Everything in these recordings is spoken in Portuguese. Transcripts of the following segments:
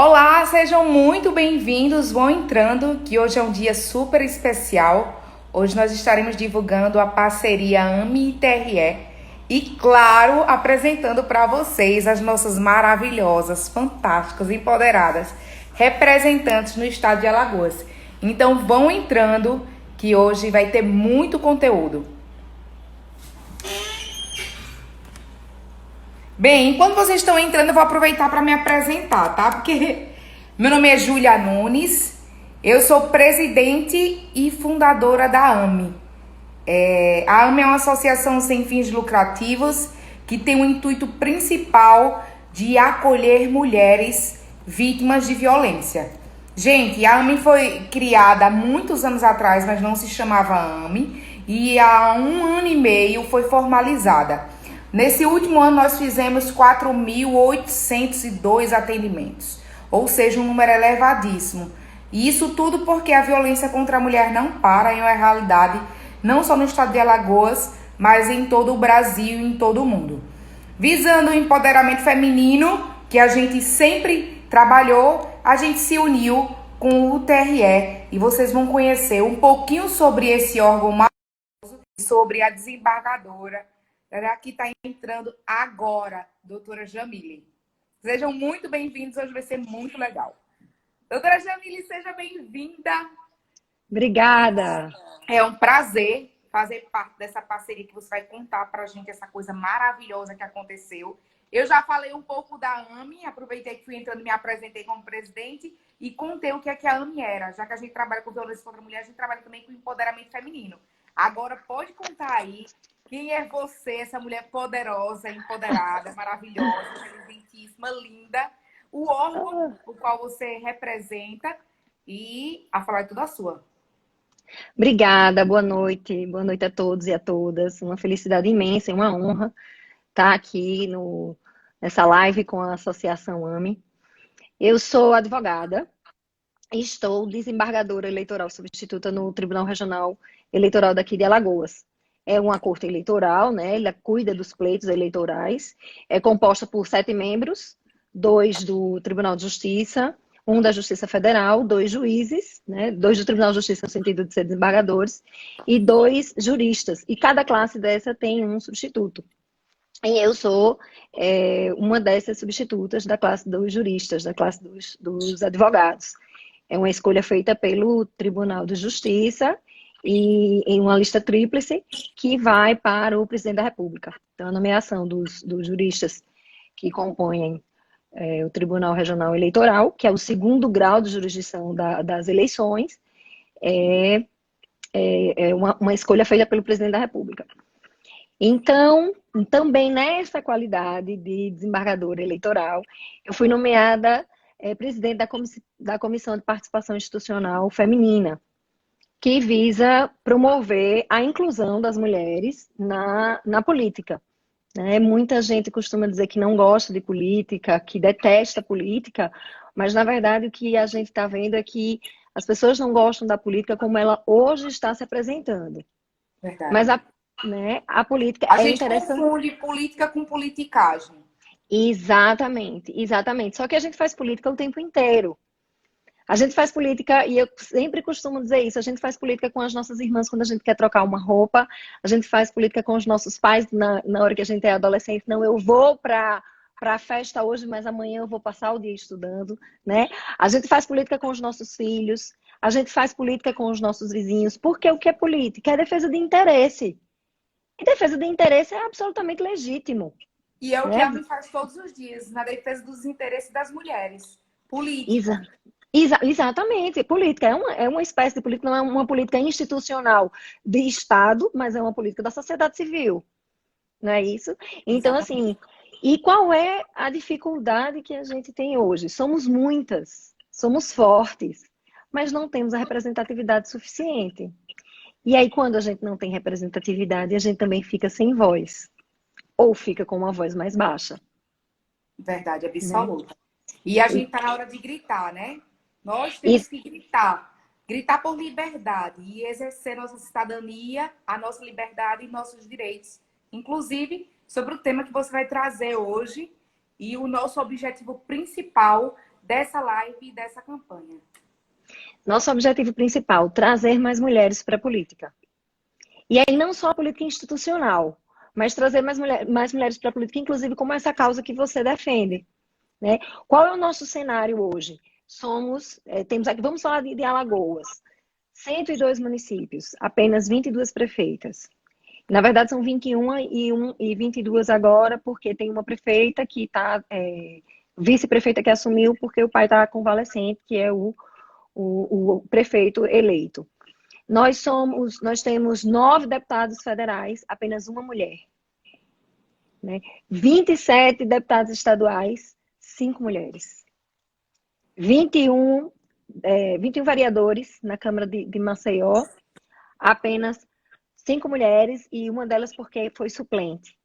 Olá, sejam muito bem-vindos, vão entrando, que hoje é um dia super especial. Hoje nós estaremos divulgando a parceria AME e TRE e, claro, apresentando para vocês as nossas maravilhosas, fantásticas, empoderadas representantes no estado de Alagoas. Então vão entrando, que hoje vai ter muito conteúdo. Bem, enquanto vocês estão entrando, eu vou aproveitar para me apresentar, tá? Porque meu nome é Júlia Nunes, eu sou presidente e fundadora da AME. A AME é uma associação sem fins lucrativos que tem o intuito principal de acolher mulheres vítimas de violência. Gente, a AME foi criada há muitos anos atrás, mas não se chamava AME, e há 1 ano e meio foi formalizada. Nesse último ano, nós fizemos 4.802 atendimentos, ou seja, um número elevadíssimo. E isso tudo porque a violência contra a mulher não para, é uma realidade não só no estado de Alagoas, mas em todo o Brasil e em todo o mundo. Visando o empoderamento feminino, que a gente sempre trabalhou, a gente se uniu com o TRE e vocês vão conhecer um pouquinho sobre esse órgão, sobre a desembargadora que está entrando agora, doutora Jamile. Sejam muito bem-vindos, hoje vai ser muito legal. Doutora Jamile, seja bem-vinda. Obrigada. É um prazer fazer parte dessa parceria que você vai contar para a gente essa coisa maravilhosa que aconteceu. Eu já falei um pouco da AME, aproveitei que fui entrando, me apresentei como presidente e contei o que é que a AME era. Já que a gente trabalha com violência contra a mulher, a gente trabalha também com empoderamento feminino. Agora, pode contar aí quem é você, essa mulher poderosa, empoderada, maravilhosa, inteligentíssima, linda, o órgão o qual você representa e a falar é tudo a sua. Obrigada, boa noite a todos e a todas. Uma felicidade imensa e uma honra estar aqui nessa live com a Associação AME. Eu sou advogada e estou desembargadora eleitoral substituta no Tribunal Regional Eleitoral daqui de Alagoas. É uma corte eleitoral, né? Ela cuida dos pleitos eleitorais. É composta por 7 membros, 2 do Tribunal de Justiça, 1 da Justiça Federal, 2 juízes, né? 2 do Tribunal de Justiça no sentido de ser desembargadores, e 2 juristas. E cada classe dessa tem um substituto. E eu sou uma dessas substitutas da classe dos juristas, da classe dos advogados. É uma escolha feita pelo Tribunal de Justiça e em uma lista tríplice que vai para o presidente da República. Então, a nomeação dos juristas que compõem o Tribunal Regional Eleitoral, que é o segundo grau de jurisdição das eleições, é uma escolha feita pelo presidente da República. Então, também nessa qualidade de desembargadora eleitoral, eu fui nomeada presidente da Comissão de Participação Institucional Feminina, que visa promover a inclusão das mulheres na política. Muita gente costuma dizer que não gosta de política, que detesta política, mas na verdade o que a gente está vendo é que as pessoas não gostam da política como ela hoje está se apresentando. Verdade. Mas a política A é gente interessante. confunde política com politicagem. Exatamente, exatamente. Só que a gente faz política o tempo inteiro. A gente faz política, e eu sempre costumo dizer isso, a gente faz política com as nossas irmãs quando a gente quer trocar uma roupa, a gente faz política com os nossos pais na hora que a gente é adolescente. Não, eu vou para a festa hoje, mas amanhã eu vou passar o dia estudando, né? A gente faz política com os nossos filhos, a gente faz política com os nossos vizinhos, porque o que é política? É defesa de interesse. E defesa de interesse é absolutamente legítimo. E é o que Né? a AME faz todos os dias, na defesa dos interesses das mulheres. Política. Exatamente. Política é uma espécie de política, não é uma política institucional de Estado, mas é uma política da sociedade civil. Não é isso? Então, Exatamente. assim, e qual é a dificuldade que a gente tem hoje? Somos muitas, somos fortes, mas não temos a representatividade suficiente. E aí, quando a gente não tem representatividade, a gente também fica sem voz. Ou fica com uma voz mais baixa. Verdade Né? absoluta. E a gente tá na hora de gritar, né? Nós E, temos que gritar. Gritar por liberdade e exercer nossa cidadania, a nossa liberdade e nossos direitos. Inclusive, sobre o tema que você vai trazer hoje e o nosso objetivo principal dessa live e dessa campanha? Nosso objetivo principal, trazer mais mulheres para a política. E aí não só a política institucional, mas trazer mais mulheres para a política, inclusive como essa causa que você defende. Né? Qual é o nosso cenário hoje? Temos aqui, vamos falar de Alagoas, 102 municípios, apenas 22 prefeitas. Na verdade, são 21 e 22 agora, porque tem uma prefeita que está, vice-prefeita que assumiu, porque o pai está convalescente, que é o prefeito eleito. Nós temos 9 deputados federais, apenas uma mulher. Né? 27 deputados estaduais, 5 mulheres. 21 vereadores na Câmara de Maceió, apenas 5 mulheres, e uma delas porque foi suplente.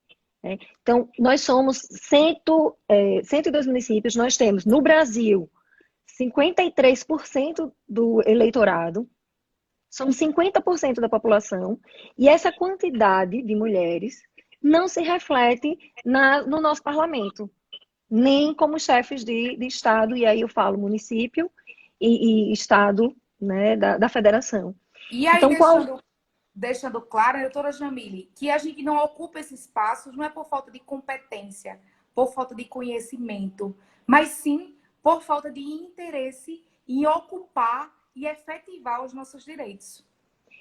Né? Então, nós somos 102 municípios, nós temos no Brasil 53% do eleitorado, somos 50% da população, e essa quantidade de mulheres não se reflete no nosso parlamento, nem como chefes de Estado, e aí eu falo município e Estado, né, da federação. E aí, Então, deixando claro, doutora Jamile, que a gente não ocupa esses espaços não é por falta de competência, por falta de conhecimento, mas sim por falta de interesse em ocupar e efetivar os nossos direitos.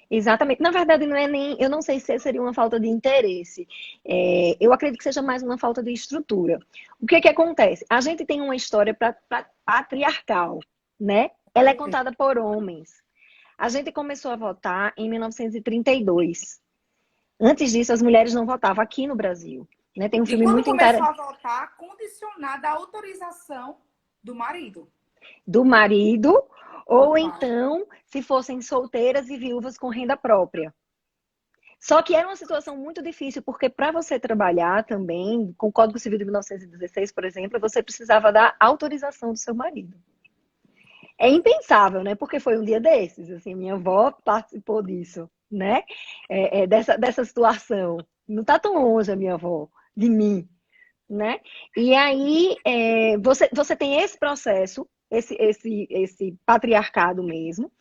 Exatamente. Na verdade, não é nem. Eu não sei se seria uma falta de interesse. Eu acredito que seja mais uma falta de estrutura. O que acontece? A gente tem uma história patriarcal, né? Ela é contada por homens. A gente começou a votar em 1932. Antes disso, as mulheres não votavam aqui no Brasil. Né? Tem um filme muito interessante. E quando começou a votar, condicionada à autorização do marido. Do marido, ou então, se fossem solteiras e viúvas com renda própria. Só que era uma situação muito difícil, porque para você trabalhar também, com o Código Civil de 1916, por exemplo, você precisava da autorização do seu marido. É impensável, né? Porque foi um dia desses, assim, minha avó participou disso, né? Dessa situação. Não está tão longe a minha avó de mim, né? E aí, você tem esse processo, esse patriarcado mesmo.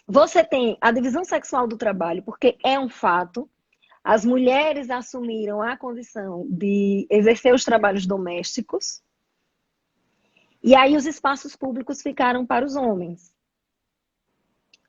Você tem a divisão sexual do trabalho, porque é um fato. As mulheres assumiram a condição de exercer os trabalhos domésticos. E aí os espaços públicos ficaram para os homens.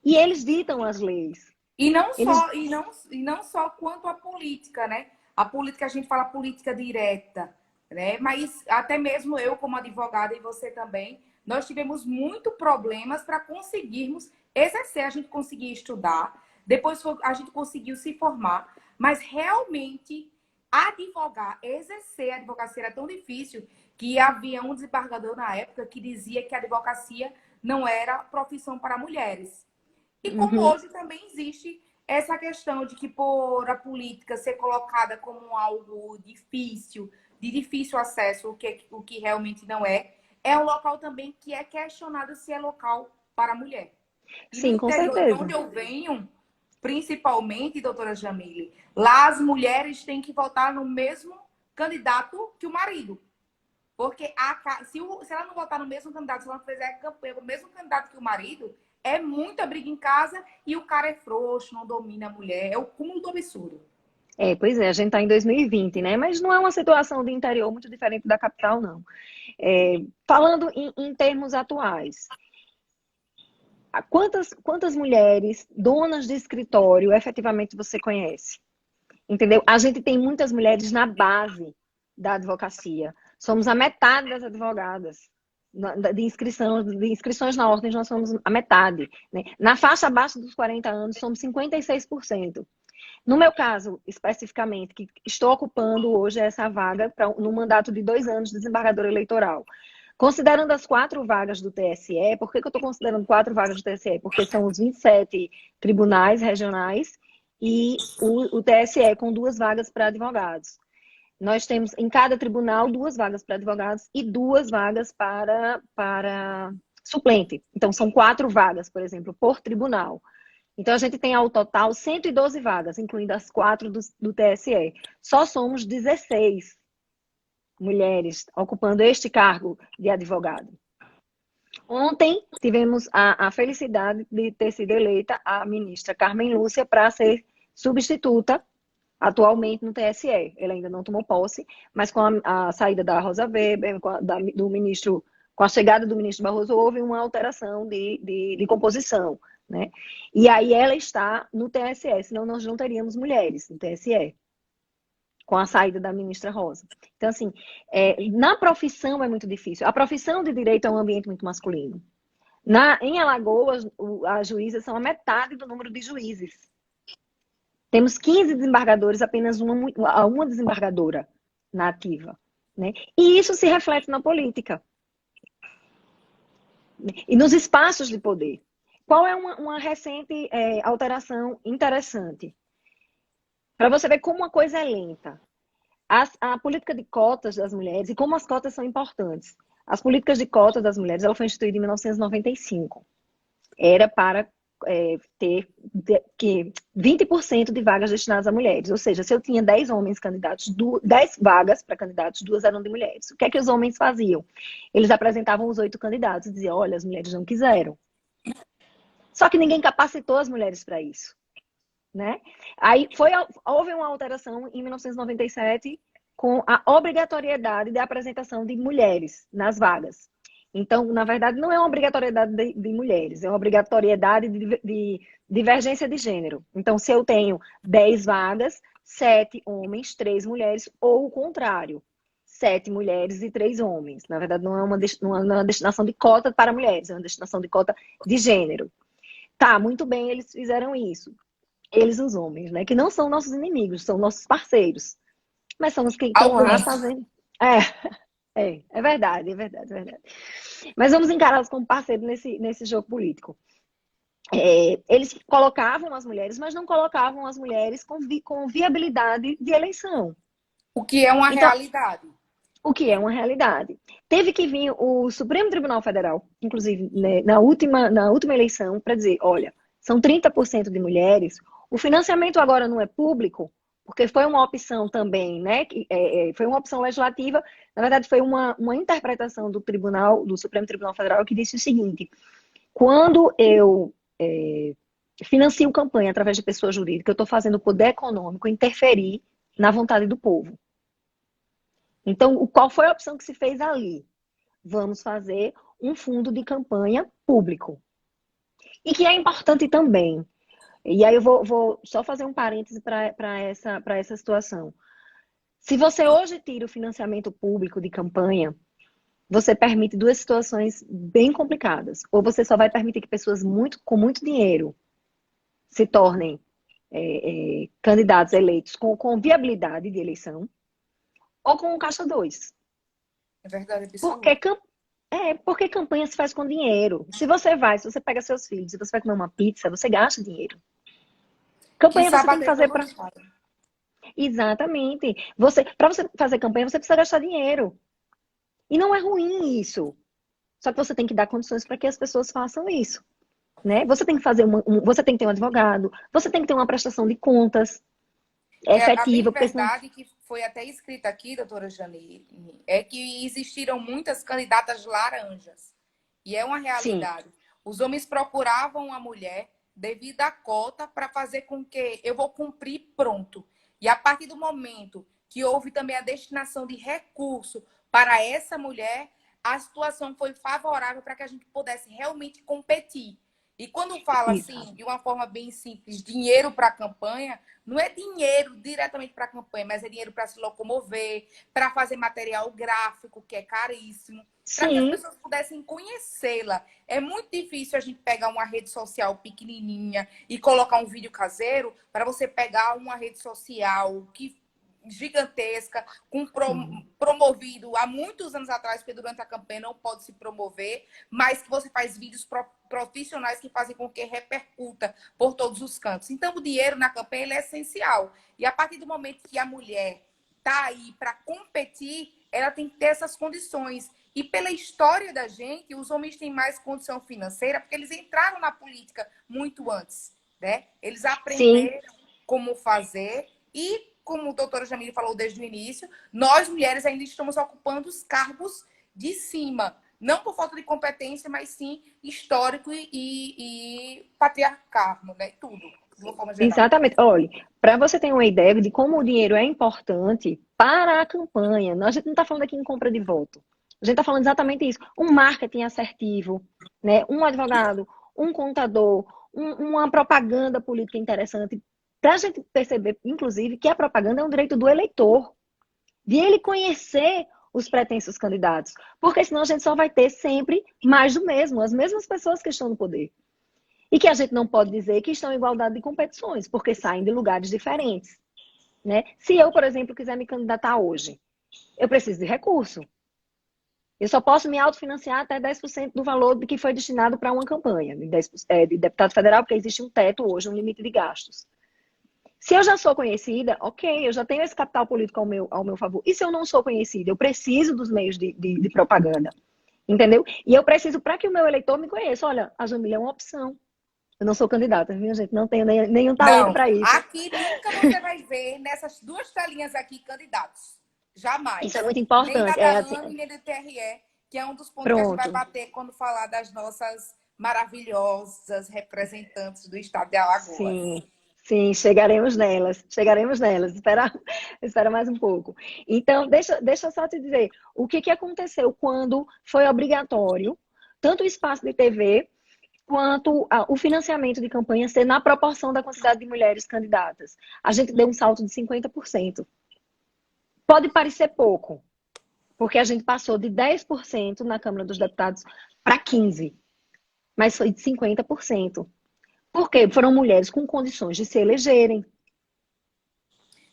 E eles ditam as leis. E não só quanto à política, né? A política, a gente fala política direta, né? Mas até mesmo eu, como advogada, e você também, nós tivemos muito problemas para conseguirmos exercer. A gente conseguia estudar, depois a gente conseguiu se formar, mas realmente advogar, exercer a advocacia era tão difícil que havia um desembargador na época que dizia que a advocacia não era profissão para mulheres. E como hoje também existe essa questão de que por a política ser colocada como algo difícil, de difícil acesso, o que realmente não é um local também que é questionado se é local para a mulher. E sim, com certeza. De onde eu venho, principalmente, doutora Jamile, lá as mulheres têm que votar no mesmo candidato que o marido. Porque se ela não votar no mesmo candidato, se ela não fizer campanha com o mesmo candidato que o marido, é muita briga em casa e o cara é frouxo, não domina a mulher. É o cúmulo do absurdo. Pois é, a gente está em 2020, né? Mas não é uma situação de interior muito diferente da capital, não. Falando em termos atuais, quantas mulheres donas de escritório efetivamente você conhece? Entendeu? A gente tem muitas mulheres na base da advocacia. Somos a metade das advogadas. De inscrições na ordem, nós somos a metade. Né? Na faixa abaixo dos 40 anos, somos 56%. No meu caso, especificamente, que estou ocupando hoje essa vaga no mandato de 2 anos de desembargadora eleitoral. Considerando as 4 vagas do TSE, por que eu estou considerando 4 vagas do TSE? Porque são os 27 tribunais regionais e o TSE com 2 vagas para advogados. Nós temos em cada tribunal 2 vagas para advogados e 2 vagas para suplente. Então, são 4 vagas, por exemplo, por tribunal. Então, a gente tem ao total 112 vagas, incluindo as 4 do TSE. Só somos 16 mulheres ocupando este cargo de advogado. Ontem tivemos a felicidade de ter sido eleita a ministra Carmen Lúcia para ser substituta atualmente no TSE. Ele ainda não tomou posse, mas com a saída da Rosa Weber, do ministro, com a chegada do ministro Barroso, houve uma alteração de composição, né? E aí ela está no TSE, senão nós não teríamos mulheres no TSE, com a saída da ministra Rosa. Então, assim, na profissão é muito difícil. A profissão de direito é um ambiente muito masculino. Em Alagoas, as juízas são a metade do número de juízes. Temos 15 desembargadores, apenas uma desembargadora na ativa, né? E isso se reflete na política e nos espaços de poder. Qual é uma recente alteração interessante? Para você ver como uma coisa é lenta. A política de cotas das mulheres e como as cotas são importantes. As políticas de cotas das mulheres, ela foi instituída em 1995. Era para ter 20% de vagas destinadas a mulheres. Ou seja, se eu tinha 10 homens candidatos, 10 vagas para candidatos, 2 eram de mulheres. O que é que os homens faziam? Eles apresentavam os 8 candidatos e diziam, olha, as mulheres não quiseram. Só que ninguém capacitou as mulheres para isso, né? Aí houve uma alteração em 1997 com a obrigatoriedade de apresentação de mulheres nas vagas. Então, na verdade, não é uma obrigatoriedade de mulheres, é uma obrigatoriedade de divergência de gênero. Então, se eu tenho 10 vagas, 7 homens, 3 mulheres, ou o contrário, 7 mulheres e 3 homens. Na verdade, não é uma destinação de cota para mulheres, é uma destinação de cota de gênero. Tá, muito bem, eles fizeram isso. Eles, os homens, né? Que não são nossos inimigos, são nossos parceiros. Mas são os que estão lá Alguns. fazendo. É verdade, é verdade, é verdade. Mas vamos encará-los como parceiros nesse jogo político. Eles colocavam as mulheres, mas não colocavam as mulheres com viabilidade de eleição. O que é uma Então, realidade. o que é uma realidade. Teve que vir o Supremo Tribunal Federal, inclusive, né, na última eleição, para dizer, olha, são 30% de mulheres, o financiamento agora não é público, porque foi uma opção também, né? Foi uma opção legislativa, na verdade foi uma interpretação do Supremo Tribunal Federal que disse o seguinte, quando eu financio campanha através de pessoa jurídica, eu estou fazendo o poder econômico interferir na vontade do povo. Então, qual foi a opção que se fez ali? Vamos fazer um fundo de campanha público. E que é importante também. E aí eu vou só fazer um parêntese para essa situação. Se você hoje tira o financiamento público de campanha, você permite 2 situações bem complicadas. Ou você só vai permitir que pessoas com muito dinheiro se tornem candidatos eleitos com viabilidade de eleição, ou com o caixa 2. É verdade, absoluta. Porque campanha se faz com dinheiro. Se você pega seus filhos e você vai comer uma pizza, você gasta dinheiro. Campanha Quiçá você tem que bater fazer pelo para... Estado. Exatamente. Para você fazer campanha, você precisa gastar dinheiro. E não é ruim isso. Só que você tem que dar condições para que as pessoas façam isso. Né? Você tem que fazer você tem que ter um advogado, você tem que ter uma prestação de contas A bem efetiva, porque senão... verdade que foi até escrito aqui, doutora Janine, é que existiram muitas candidatas laranjas. E é uma Sim, realidade. Os homens procuravam a mulher devido à cota para fazer com que eu vou cumprir pronto. E a partir do momento que houve também a destinação de recurso para essa mulher, a situação foi favorável para que a gente pudesse realmente competir. E quando fala assim, exato. de uma forma bem simples, dinheiro para a campanha, não é dinheiro diretamente para a campanha, mas é dinheiro para se locomover, para fazer material gráfico, que é caríssimo, para que as Sim, pessoas pudessem conhecê-la. É muito difícil a gente pegar uma rede social pequenininha e colocar um vídeo caseiro para você pegar uma rede social que gigantesca, promovido há muitos anos atrás, porque durante a campanha não pode se promover, mas que você faz vídeos profissionais que fazem com que repercuta por todos os cantos. Então, o dinheiro na campanha ele é essencial. E a partir do momento que a mulher está aí para competir, ela tem que ter essas condições. E pela história da gente, os homens têm mais condição financeira porque eles entraram na política muito antes, né? Eles sim, aprenderam como fazer e, como a doutora Jamile falou desde o início, nós mulheres ainda estamos ocupando os cargos de cima, Não por falta de competência, mas sim histórico e patriarcalismo, né? Tudo, de uma forma geral. Exatamente. Olha, para você ter uma ideia de como o dinheiro é importante para a campanha, a gente não está falando aqui em compra de voto. A gente está falando exatamente isso. Um marketing assertivo, né? Um advogado, um contador, uma propaganda política interessante. Para a gente perceber, inclusive, que a propaganda é um direito do eleitor, de ele conhecer os pretensos candidatos. Porque senão a gente só vai ter sempre mais do mesmo, as mesmas pessoas que estão no poder. E que a gente não pode dizer que estão em igualdade de competições, porque saem de lugares diferentes. Né? Se eu, por exemplo, quiser me candidatar hoje, eu preciso de recurso. Eu só posso me autofinanciar até 10% do valor que foi destinado para uma campanha de deputado federal, porque existe um teto hoje, um limite de gastos. Se eu já sou conhecida, ok, eu já tenho esse capital político ao meu favor. E se eu não sou conhecida, eu preciso dos meios de propaganda. Entendeu? E eu preciso para que o meu eleitor me conheça. Olha, a Jamília é uma opção. Eu não sou candidata, viu, gente? Não tenho nenhum talento Não, para isso. aqui nunca você vai ver nessas duas telinhas aqui candidatos. Jamais. Isso é muito Nem na importante. da Assim, AME, nem do TRE, que é um dos pontos que a gente vai pronto. bater quando falar das nossas maravilhosas representantes do estado de Alagoas. Sim, sim, chegaremos nelas. Chegaremos nelas. Espera mais um pouco. Então, deixa eu só te dizer o que aconteceu quando foi obrigatório tanto o espaço de TV quanto o financiamento de campanha ser na proporção da quantidade de mulheres candidatas. A gente deu um salto de 50%. Pode parecer pouco, porque a gente passou de 10% na Câmara dos Deputados para 15%, mas foi de 50%. Por quê? Foram mulheres com condições de se elegerem.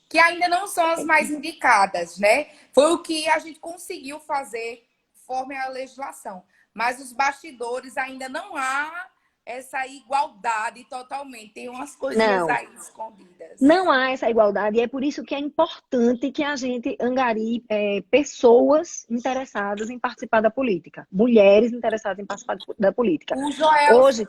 Que ainda não são as mais indicadas, né? Foi o que a gente conseguiu fazer conforme a legislação. Mas os bastidores ainda não há essa igualdade totalmente. Tem umas coisinhas Não, aí escondidas. não há essa igualdade e é por isso que é importante que a gente angarie pessoas interessadas em participar da política, mulheres interessadas em participar da política. O Joel, Hoje,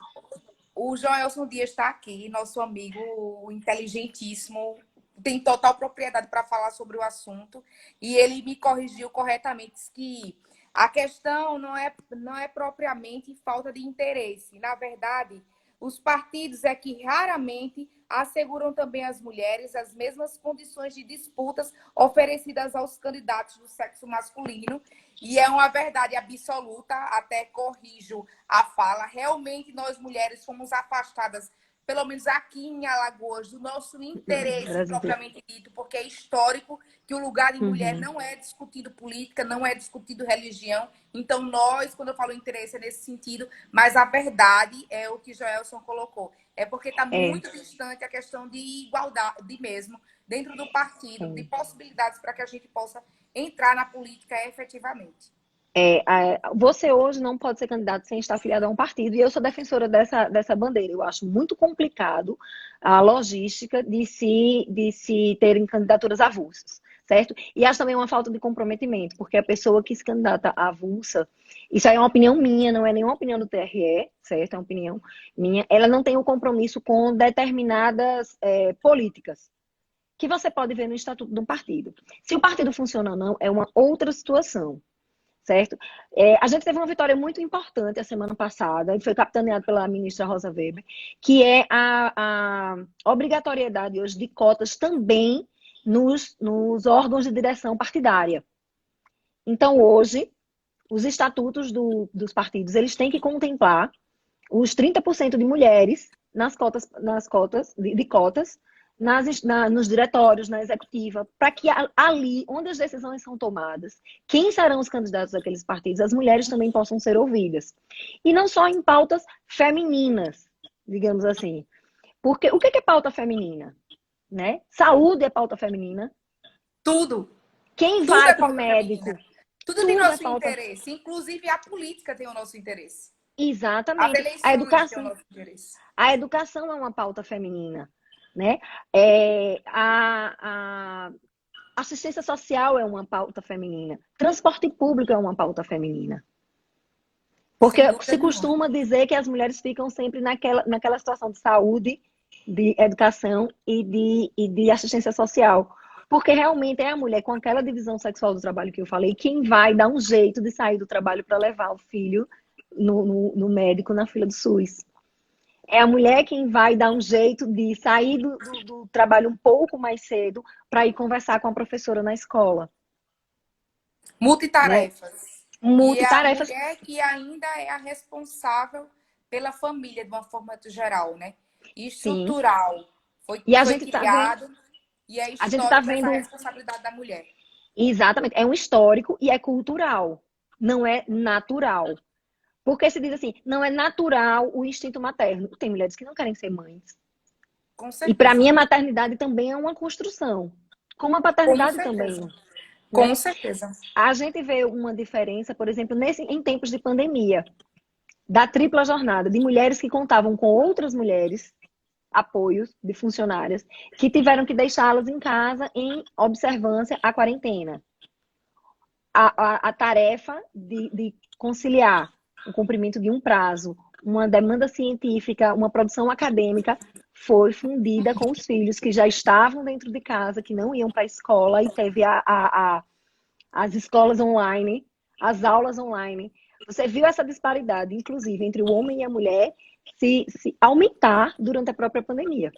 o Joelson Dias está aqui, nosso amigo inteligentíssimo, tem total propriedade para falar sobre o assunto, e ele me corrigiu corretamente, disse que a questão não é propriamente falta de interesse. Na verdade, os partidos é que raramente asseguram também às mulheres as mesmas condições de disputas oferecidas aos candidatos do sexo masculino, e é uma verdade absoluta, até corrijo a fala, realmente nós mulheres fomos afastadas, pelo menos aqui em Alagoas, do nosso interesse Brasil inteiro. propriamente dito, porque é histórico que o lugar de mulher Uhum. não é discutido política, não é discutido religião. Então, nós, quando eu falo interesse, é nesse sentido, mas a verdade é o que Joelson colocou. É porque está É, muito distante a questão de igualdade mesmo, dentro do partido, de é. possibilidades para que a gente possa entrar na política efetivamente. Você hoje não pode ser candidato sem estar afiliado a um partido, e eu sou defensora dessa bandeira. Eu acho muito complicado a logística de se terem candidaturas avulsas, certo? E acho também uma falta de comprometimento, porque a pessoa que se candidata avulsa, isso aí é uma opinião minha, não é nenhuma opinião do TRE, certo? É uma opinião minha. Ela não tem um compromisso com determinadas políticas, que você pode ver no estatuto do partido. Se o partido funciona ou não, é uma outra situação. Certo? A gente teve uma vitória muito importante a semana passada, e foi capitaneado pela ministra Rosa Weber, que é a obrigatoriedade hoje de cotas também nos órgãos de direção partidária. Então, hoje, os estatutos dos partidos, eles têm que contemplar os 30% de mulheres nas cotas nos diretórios, na executiva, para que ali, onde as decisões são tomadas, quem serão os candidatos daqueles partidos, as mulheres também possam ser ouvidas. E não só em pautas femininas, digamos assim. Porque o que é pauta feminina? Né? Saúde é pauta feminina. Tudo. Quem Tudo vai é para o pauta médico? feminina. Tudo tem Tudo é nosso pauta. interesse. Inclusive a política tem o nosso interesse. As Exatamente. eleições têm o nosso interesse. A educação é uma pauta feminina. Né? A assistência social é uma pauta feminina. Transporte público é uma pauta feminina. Porque se costuma dizer que as mulheres ficam sempre naquela situação de saúde, de educação e de assistência social. Porque realmente é a mulher com aquela divisão sexual do trabalho que eu falei, quem vai dar um jeito de sair do trabalho para levar o filho no médico na fila do SUS. É a mulher quem vai dar um jeito de sair do trabalho um pouco mais cedo para ir conversar com a professora na escola, né? Multitarefas. E é a Multitarefas, mulher que ainda é a responsável pela família, de uma forma muito geral, né? E sim. estrutural. E a Foi gente tá vendo, criado e é a gente tá histórico essa vendo responsabilidade da mulher. exatamente, é um histórico e é cultural, não é natural. Porque se diz assim, não é natural o instinto materno. Tem mulheres que não querem ser mães. Com E para certeza. mim a maternidade também é uma construção, como a Com paternidade também, certeza. Com né? certeza. A gente vê uma diferença, por exemplo, em tempos de pandemia, da tripla jornada de mulheres que contavam com outras mulheres, apoios de funcionárias, que tiveram que deixá-las em casa em observância à quarentena. A tarefa de conciliar o cumprimento de um prazo, uma demanda científica, uma produção acadêmica, foi fundida com os filhos que já estavam dentro de casa, que não iam para a escola, e teve as escolas online, as aulas online. Você viu essa disparidade, inclusive, entre o homem e a mulher, se aumentar durante a própria pandemia.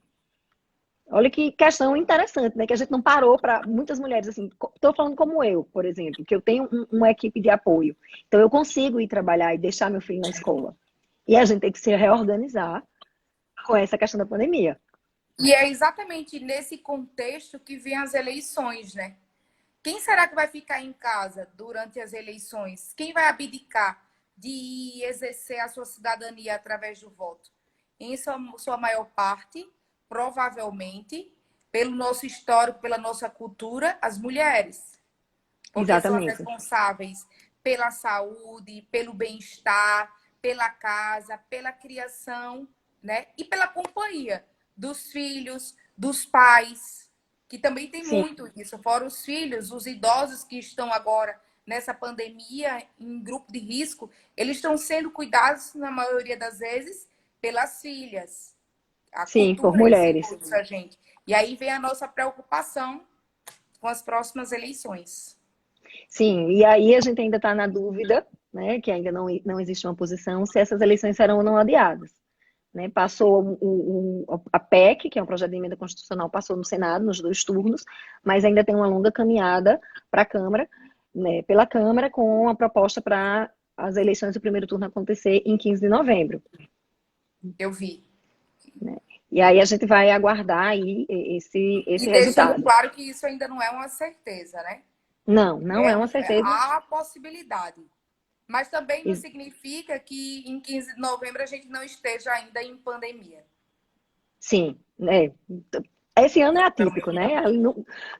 Olha que questão interessante, né? Que a gente não parou para muitas mulheres, assim, estou falando como eu, por exemplo, que eu tenho uma equipe de apoio. Então, eu consigo ir trabalhar e deixar meu filho na escola. E a gente tem que se reorganizar com essa questão da pandemia. E é exatamente nesse contexto que vem as eleições, né? Quem será que vai ficar em casa durante as eleições? Quem vai abdicar de exercer a sua cidadania através do voto? Em sua maior parte, provavelmente, pelo nosso histórico, pela nossa cultura, as mulheres. Porque são as Exatamente. responsáveis pela saúde, pelo bem-estar, pela casa, pela criação, né? E pela companhia dos filhos, dos pais, que também tem Sim, muito isso. Fora os filhos, os idosos que estão agora nessa pandemia em grupo de risco, eles estão sendo cuidados, na maioria das vezes, pelas filhas. A sim, por cultura ensinou mulheres. isso a gente. E aí vem a nossa preocupação com as próximas eleições. Sim, e aí a gente ainda está na dúvida, né, que ainda não existe uma posição, se essas eleições serão ou não adiadas. Né? Passou a PEC, que é um projeto de emenda constitucional, passou no Senado, nos dois turnos, mas ainda tem uma longa caminhada para a Câmara, né, pela Câmara, com a proposta para as eleições do primeiro turno acontecer em 15 de novembro. Eu vi. Né? E aí a gente vai aguardar aí E esse deixando resultado. claro que isso ainda não é uma certeza, né? Não é uma certeza. Há a possibilidade. Mas também não significa que em 15 de novembro a gente não esteja ainda em pandemia. Sim, né? Esse ano é atípico, né?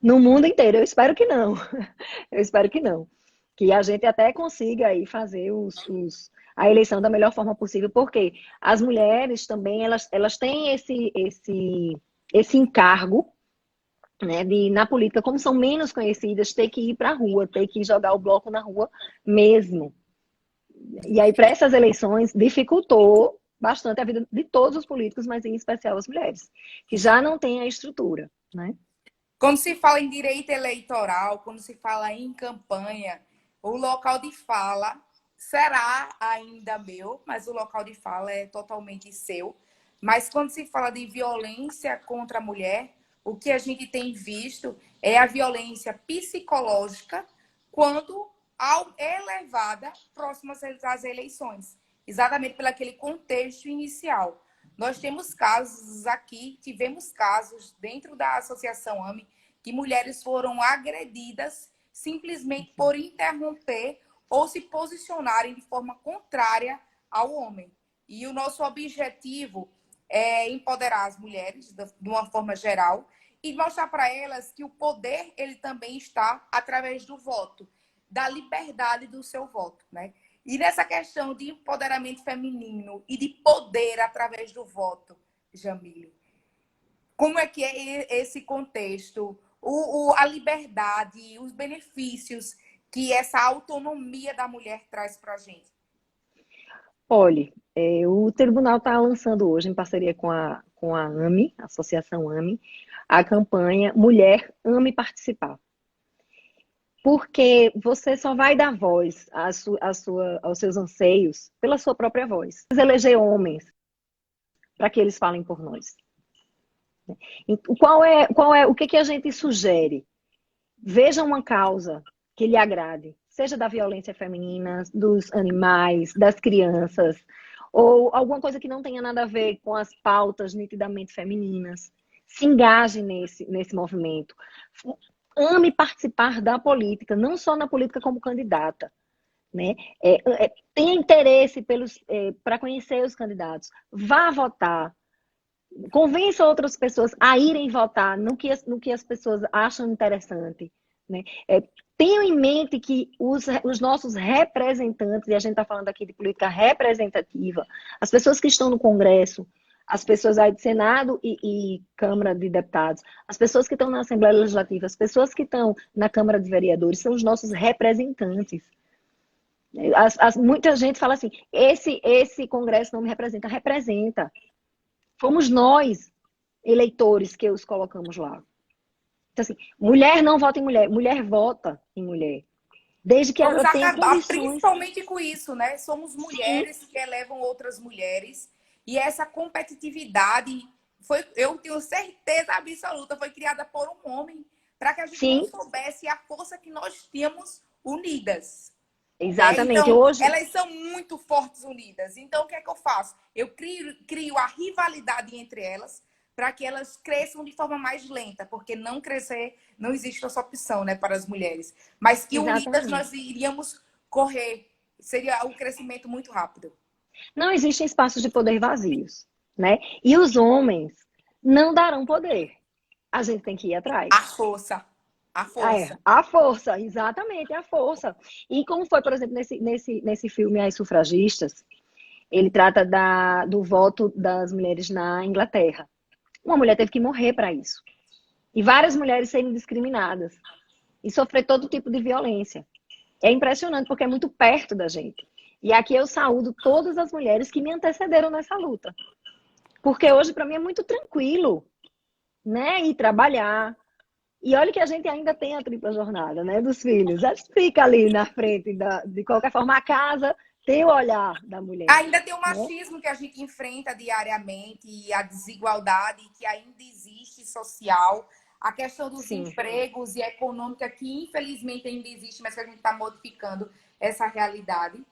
No mundo inteiro. Eu espero que não. Eu espero que não. Que a gente até consiga aí fazer a eleição da melhor forma possível, porque as mulheres também, elas têm esse encargo, né, de, na política, como são menos conhecidas, ter que ir para a rua, ter que jogar o bloco na rua mesmo. E aí, para essas eleições, dificultou bastante a vida de todos os políticos, mas em especial as mulheres, que já não têm a estrutura, né? Quando se fala em direito eleitoral, quando se fala em campanha, o local de fala será ainda meu, mas o local de fala é totalmente seu. Mas quando se fala de violência contra a mulher, o que a gente tem visto é a violência psicológica quando é levada próximas às eleições, exatamente pelo aquele contexto inicial. Nós temos casos aqui, tivemos casos dentro da Associação AME, que mulheres foram agredidas simplesmente por interromper ou se posicionarem de forma contrária ao homem. E o nosso objetivo é empoderar as mulheres de uma forma geral e mostrar para elas que o poder ele também está através do voto, da liberdade do seu voto, né? E nessa questão de empoderamento feminino e de poder através do voto, Jamile, como é que é esse contexto? A liberdade, os benefícios que essa autonomia da mulher traz para a gente? Olhe, o tribunal está lançando hoje, em parceria com a AME, a Associação AME, a campanha Mulher Ame Participar. Porque você só vai dar voz aos seus anseios pela sua própria voz. Eleger homens para que eles falem por nós. O que a gente sugere? Veja uma causa que lhe agrade, seja da violência feminina, dos animais, das crianças, ou alguma coisa que não tenha nada a ver com as pautas nitidamente femininas. Se engaje nesse movimento. Ame participar da política, não só na política como candidata. Né? Tenha interesse para conhecer os candidatos. Vá votar. Convença outras pessoas a irem votar no que as pessoas acham interessante. Né? Tenham em mente que os nossos representantes, e a gente está falando aqui de política representativa, as pessoas que estão no Congresso, as pessoas aí de Senado e Câmara de Deputados, as pessoas que estão na Assembleia Legislativa, as pessoas que estão na Câmara de Vereadores, são os nossos representantes. Muita gente fala assim, esse Congresso não me representa. Representa. Fomos nós, eleitores, que os colocamos lá. Então, assim, mulher não vota em mulher, mulher vota em mulher. Desde que Vamos ela tenha acabar condições. principalmente com isso, né? Somos mulheres que elevam outras mulheres. E essa competitividade, eu tenho certeza absoluta, foi criada por um homem para que a gente não soubesse a força que nós tínhamos unidas. Exatamente. Então, Hoje... elas são muito fortes unidas. Então, o que é que eu faço? Eu crio a rivalidade entre elas para que elas cresçam de forma mais lenta, porque não crescer, não existe essa opção, né, para as mulheres. Mas que unidas nós iríamos correr. Seria um crescimento muito rápido. Não existem espaços de poder vazios, né? E os homens não darão poder. A gente tem que ir atrás. A força. A força. A força, exatamente, a força. E como foi, por exemplo, nesse filme As Sufragistas, ele trata do voto das mulheres na Inglaterra. Uma mulher teve que morrer para isso. E várias mulheres serem discriminadas. E sofrer todo tipo de violência. É impressionante, porque é muito perto da gente. E aqui eu saúdo todas as mulheres que me antecederam nessa luta. Porque hoje, para mim, é muito tranquilo, né? Ir trabalhar. E olha que a gente ainda tem a tripla jornada, né? Dos filhos. A gente fica ali na frente, de qualquer forma, a casa tem o olhar da mulher. Ainda tem o machismo, né, que a gente enfrenta diariamente, e a desigualdade que ainda existe social, a questão dos empregos e econômica que infelizmente ainda existe, mas que a gente está modificando essa realidade.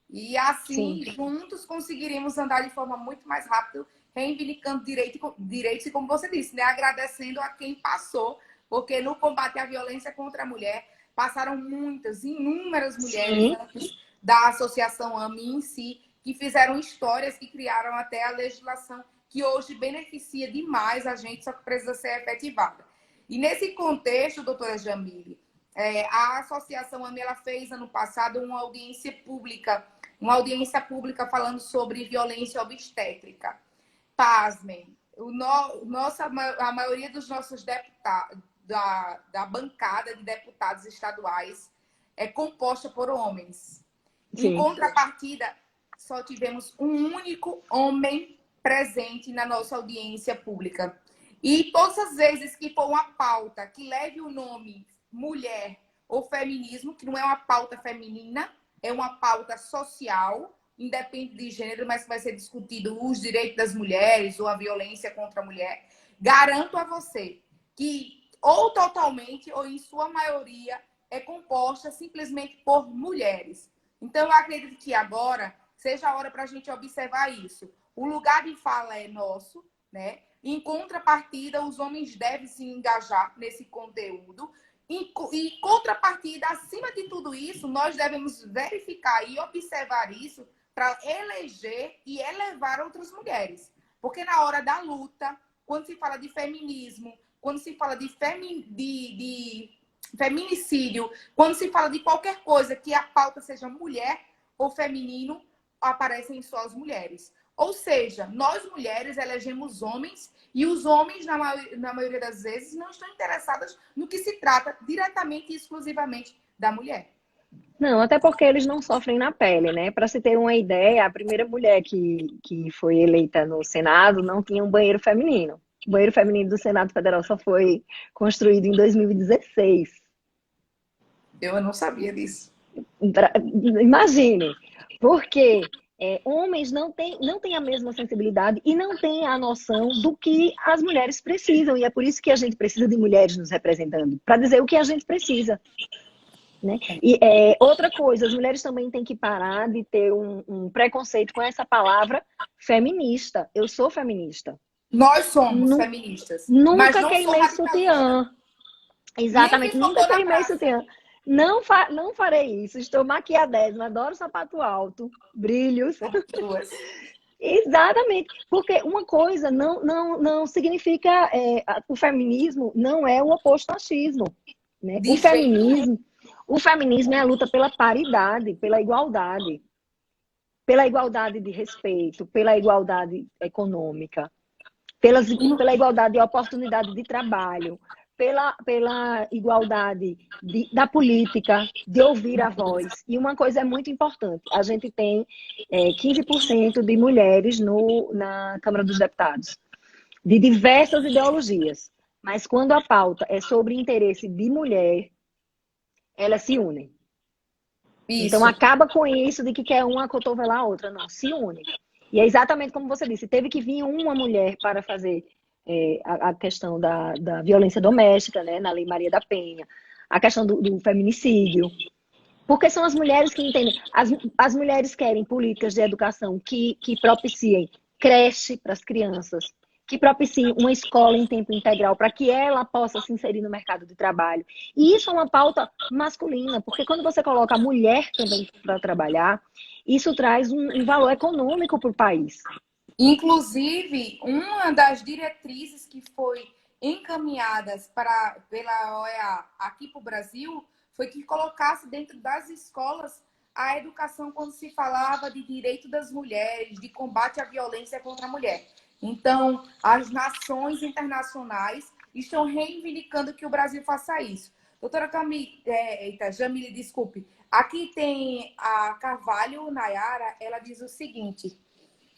E assim, juntos conseguiremos andar de forma muito mais rápida, reivindicando direitos e, como você disse, né, agradecendo a quem passou, porque no combate à violência contra a mulher passaram inúmeras mulheres antes da Associação AME em si, que fizeram histórias, que criaram até a legislação que hoje beneficia demais a gente, só que precisa ser efetivada. E nesse contexto, doutora Jamile, a Associação AME ela fez ano passado uma audiência pública falando sobre violência obstétrica. Pasmem, a maioria dos nossos deputados, da bancada de deputados estaduais, é composta por homens. Em contrapartida, só tivemos um único homem presente na nossa audiência pública. E todas as vezes que for uma pauta que leve o nome mulher ou feminismo, que não é uma pauta feminina, é uma pauta social, independente de gênero, mas que vai ser discutido os direitos das mulheres ou a violência contra a mulher, garanto a você que ou totalmente ou em sua maioria é composta simplesmente por mulheres. Então, eu acredito que agora seja a hora para a gente observar isso. O lugar de fala é nosso, né? Em contrapartida, os homens devem se engajar nesse conteúdo. E contrapartida, acima de tudo isso, nós devemos verificar e observar isso para eleger e elevar outras mulheres. Porque na hora da luta, quando se fala de feminismo, quando se fala de feminicídio, quando se fala de qualquer coisa que a pauta seja mulher ou feminino, aparecem só as mulheres. Ou seja, nós mulheres elegemos homens e os homens, na maioria das vezes, não estão interessados no que se trata diretamente e exclusivamente da mulher. Não, até porque eles não sofrem na pele, né? Para se ter uma ideia, a primeira mulher que foi eleita no Senado não tinha um banheiro feminino. O banheiro feminino do Senado Federal só foi construído em 2016. Eu não sabia disso. Imagine, porque homens não têm a mesma sensibilidade e não têm a noção do que as mulheres precisam. E é por isso que a gente precisa de mulheres nos representando, para dizer o que a gente precisa. Né? E outra coisa, as mulheres também têm que parar de ter um preconceito com essa palavra feminista. Eu sou feminista. Nós somos feministas, mas Nunca não sou queimei radicalizada. sutiã. Nem Exatamente, fiz nunca cocô na queimei praça. sutiã. Não farei isso. Estou maquiadésima, adoro sapato alto, brilhos. Somos duas. Exatamente, porque uma coisa não significa. O feminismo não é o oposto ao machismo. Né? De jeito nenhum. O feminismo é a luta pela paridade, pela igualdade de respeito, pela igualdade econômica, pela igualdade de oportunidade de trabalho, pela igualdade da política, de ouvir a voz. E uma coisa é muito importante: a gente tem 15% de mulheres na Câmara dos Deputados, de diversas ideologias. Mas quando a pauta é sobre interesse de mulher, elas se unem. Então Isso. acaba com isso de que quer uma cotovelar a outra. Não, se une. E é exatamente como você disse, teve que vir uma mulher para fazer a questão da violência doméstica, né, na Lei Maria da Penha, a questão do feminicídio, porque são as mulheres que entendem. As mulheres querem políticas de educação que propiciem creche para as crianças, que propiciem uma escola em tempo integral para que ela possa se inserir no mercado de trabalho. E isso é uma pauta masculina, porque quando você coloca a mulher também para trabalhar, isso traz um valor econômico para o país. Inclusive, uma das diretrizes que foi encaminhadas pela OEA aqui para o Brasil foi que colocasse dentro das escolas a educação quando se falava de direito das mulheres, de combate à violência contra a mulher. Então, as nações internacionais estão reivindicando que o Brasil faça isso. Doutora Jamile, desculpe. Aqui tem a Carvalho Nayara, ela diz o seguinte: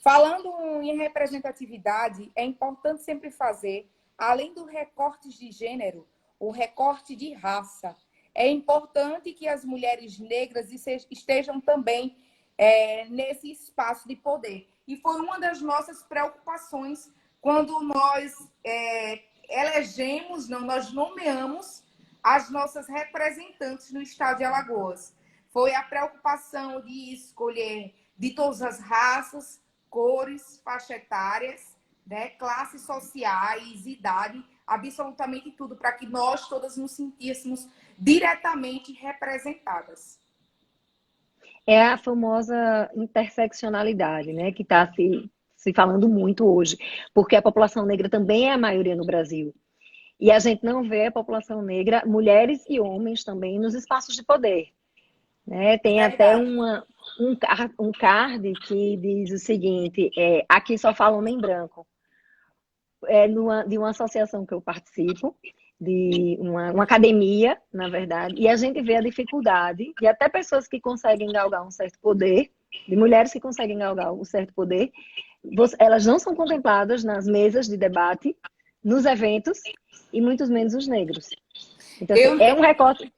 falando em representatividade, é importante sempre fazer, além do recorte de gênero, o recorte de raça. É importante que as mulheres negras estejam também nesse espaço de poder. E foi uma das nossas preocupações quando nós nós nomeamos as nossas representantes no estado de Alagoas. Foi a preocupação de escolher de todas as raças, cores, faixa etárias, né, classes sociais, idade, absolutamente tudo, para que nós todas nos sentíssemos diretamente representadas. É a famosa interseccionalidade, né, que está se falando muito hoje, porque a população negra também é a maioria no Brasil. E a gente não vê a população negra, mulheres e homens também, nos espaços de poder. Né? Tem até um card que diz o seguinte: aqui só fala homem branco. De uma associação que eu participo, de uma academia, na verdade, e a gente vê a dificuldade de até pessoas que conseguem galgar um certo poder, de mulheres que conseguem galgar um certo poder, elas não são contempladas nas mesas de debate, nos eventos, e muito menos os negros. Então, é um recorte.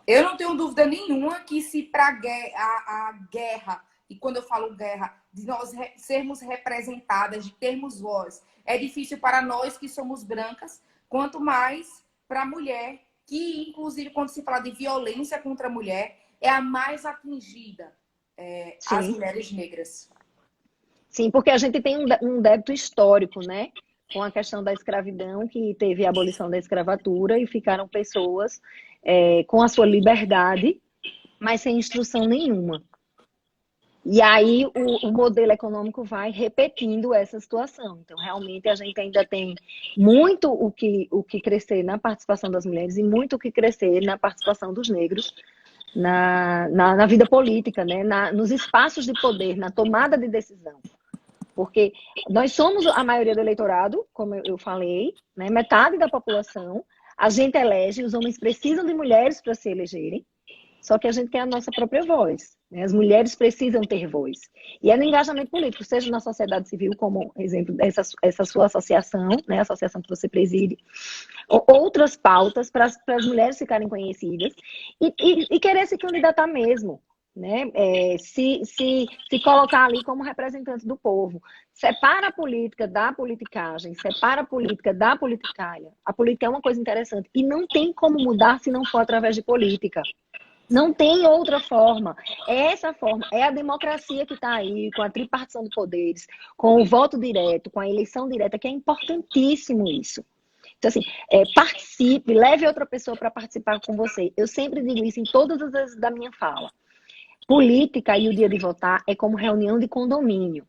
Eu não tenho dúvida nenhuma que se para a guerra, e quando eu falo guerra, de nós sermos representadas, de termos voz, é difícil para nós que somos brancas, quanto mais para a mulher, que inclusive quando se fala de violência contra a mulher, é a mais atingida, as mulheres negras. Sim, porque a gente tem um débito histórico, né? Com a questão da escravidão, que teve a abolição da escravatura e ficaram pessoas com a sua liberdade, mas sem instrução nenhuma. E aí o modelo econômico vai repetindo essa situação. Então, realmente, a gente ainda tem muito o que crescer na participação das mulheres e muito o que crescer na participação dos negros na vida política, né? Nos espaços de poder, na tomada de decisão. Porque nós somos a maioria do eleitorado, como eu falei, né? Metade da população. A gente elege, os homens precisam de mulheres para se elegerem. Só que a gente tem a nossa própria voz, né? As mulheres precisam ter voz. E é no engajamento político, seja na sociedade civil, como exemplo, essa sua associação, né? A associação que você preside, ou outras pautas para as mulheres ficarem conhecidas e querer se candidatar mesmo. Né? Se colocar ali como representante do povo. Separa a política da politicagem, separa a política da politicalha. A política é uma coisa interessante e não tem como mudar se não for através de política. Não tem outra forma. É essa forma, é a democracia que está aí, com a tripartição de poderes, com o voto direto, com a eleição direta, que é importantíssimo isso. Então, assim, participe, leve outra pessoa para participar com você. Eu sempre digo isso em todas as vezes da minha fala. Política e o dia de votar é como reunião de condomínio.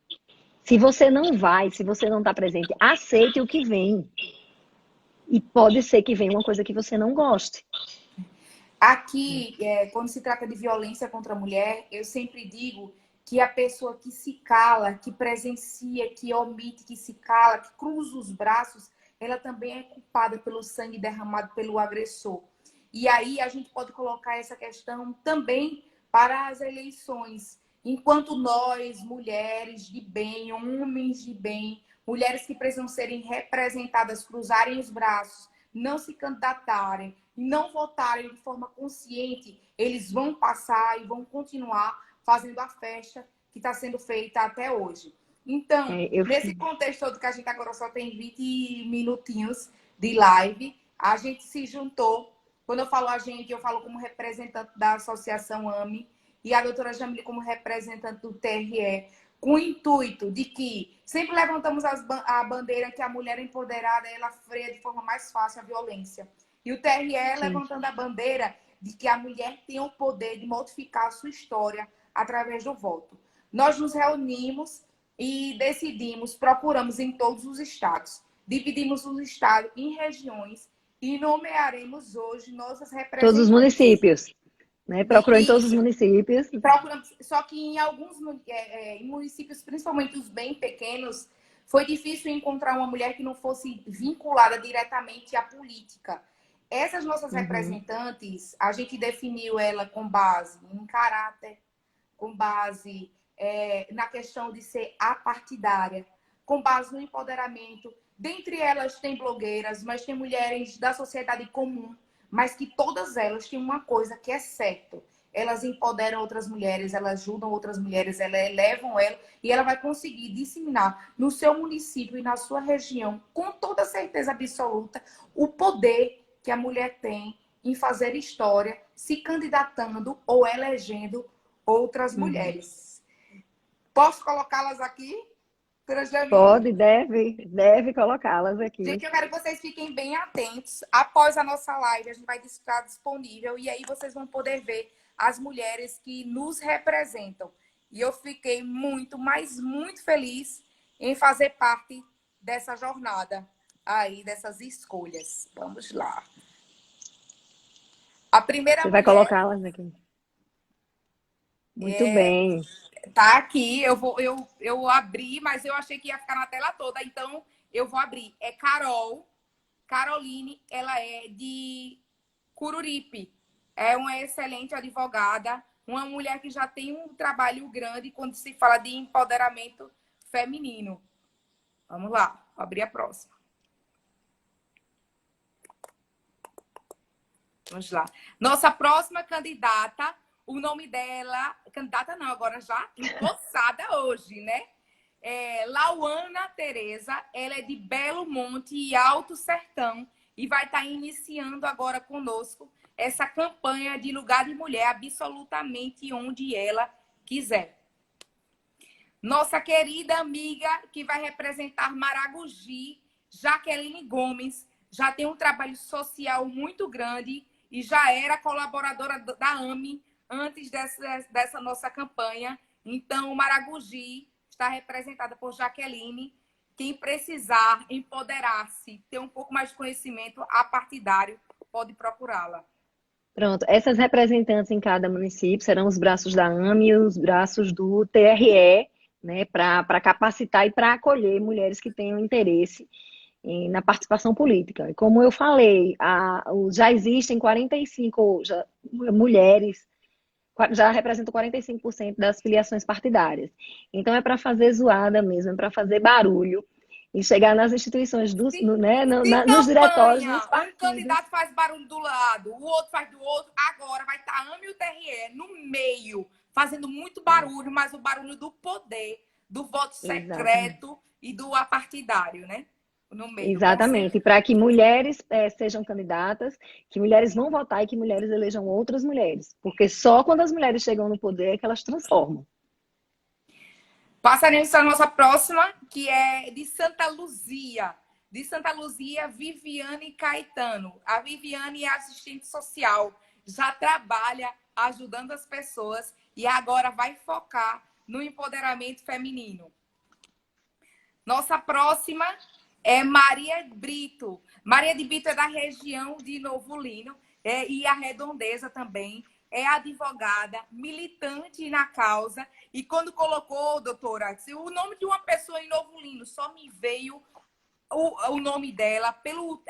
Se você não vai, se você não está presente, aceite o que vem. E pode ser que venha uma coisa que você não goste. Aqui, quando se trata de violência contra a mulher, eu sempre digo que a pessoa que se cala, que presencia, que omite, que se cala, que cruza os braços, ela também é culpada pelo sangue derramado pelo agressor. E aí a gente pode colocar essa questão também para as eleições. Enquanto nós, mulheres de bem, homens de bem, mulheres que precisam serem representadas, cruzarem os braços, não se candidatarem e não votarem de forma consciente, eles vão passar e vão continuar fazendo a festa que está sendo feita até hoje. Então, nesse contexto todo que a gente agora só tem 20 minutinhos de live, a gente se juntou. Quando eu falo a gente, eu falo como representante da Associação AME e a doutora Jamile como representante do TRE, com o intuito de que sempre levantamos a bandeira que a mulher empoderada, ela freia de forma mais fácil a violência. E o TRE levantando a bandeira de que a mulher tem o poder de modificar a sua história através do voto. Nós nos reunimos e decidimos, procuramos em todos os estados, dividimos os estados em regiões e nomearemos hoje nossas representantes. Todos os municípios, né? Procurou em todos os municípios. Procuramos, só que em alguns em municípios, principalmente os bem pequenos, foi difícil encontrar uma mulher que não fosse vinculada diretamente à política. Essas nossas representantes, a gente definiu ela com base em caráter, com base na questão de ser apartidária, com base no empoderamento. Dentre elas tem blogueiras, mas tem mulheres da sociedade comum, mas que todas elas têm uma coisa que é certa. Elas empoderam outras mulheres, elas ajudam outras mulheres, elas elevam ela e ela vai conseguir disseminar no seu município e na sua região, com toda certeza absoluta, o poder que a mulher tem em fazer história, se candidatando ou elegendo outras mulheres. Posso colocá-las aqui? Pode, deve colocá-las aqui. Gente, eu quero que vocês fiquem bem atentos. Após a nossa live, a gente vai estar disponível e aí vocês vão poder ver as mulheres que nos representam. E eu fiquei muito, mas muito feliz em fazer parte dessa jornada aí, dessas escolhas. Vamos lá. A primeira Você vai colocá-las aqui. Muito bem. Tá aqui, eu abri, mas eu achei que ia ficar na tela toda, então eu vou abrir. É Caroline, ela é de Cururipe. É uma excelente advogada, uma mulher que já tem um trabalho grande quando se fala de empoderamento feminino. Vamos lá, vou abrir a próxima. Vamos lá. Nossa próxima candidata, o nome dela, candidata não, agora já empossada hoje, né? Lauana Tereza, ela é de Belo Monte e Alto Sertão e vai estar iniciando agora conosco essa campanha de lugar de mulher absolutamente onde ela quiser. Nossa querida amiga que vai representar Maragogi, Jaqueline Gomes, já tem um trabalho social muito grande e já era colaboradora da AME antes dessa nossa campanha. Então, Maragogi está representada por Jaqueline. Quem precisar empoderar-se, ter um pouco mais de conhecimento apartidário, pode procurá-la. Pronto, essas representantes em cada município serão os braços da AME e os braços do TRE, né, para capacitar e para acolher mulheres que tenham interesse na participação política. E como eu falei, já existem 45 mulheres já representam 45% das filiações partidárias. Então é para fazer zoada mesmo, é para fazer barulho e chegar nas instituições, Se, né, se nos diretórios dos campanha, um partidos. candidato faz barulho do lado, o outro faz do outro, agora vai estar a AME e o TRE no meio, fazendo muito barulho, mas o barulho do poder, do voto Exatamente. secreto e do apartidário, né? No meio, com Exatamente, certeza. para que mulheres sejam candidatas, que mulheres vão votar e que mulheres elejam outras mulheres. Porque só quando as mulheres chegam no poder é que elas transformam. Passaremos para a nossa próxima, que é de Santa Luzia. De Santa Luzia, Viviane Caetano. A Viviane é assistente social, já trabalha ajudando as pessoas e agora vai focar no empoderamento feminino. Nossa próxima é Maria Brito. Maria de Brito é da região de Novo Lino e a Redondeza também. É advogada, militante na causa. E quando colocou, doutora, o nome de uma pessoa em Novo Lino, só me veio o nome dela,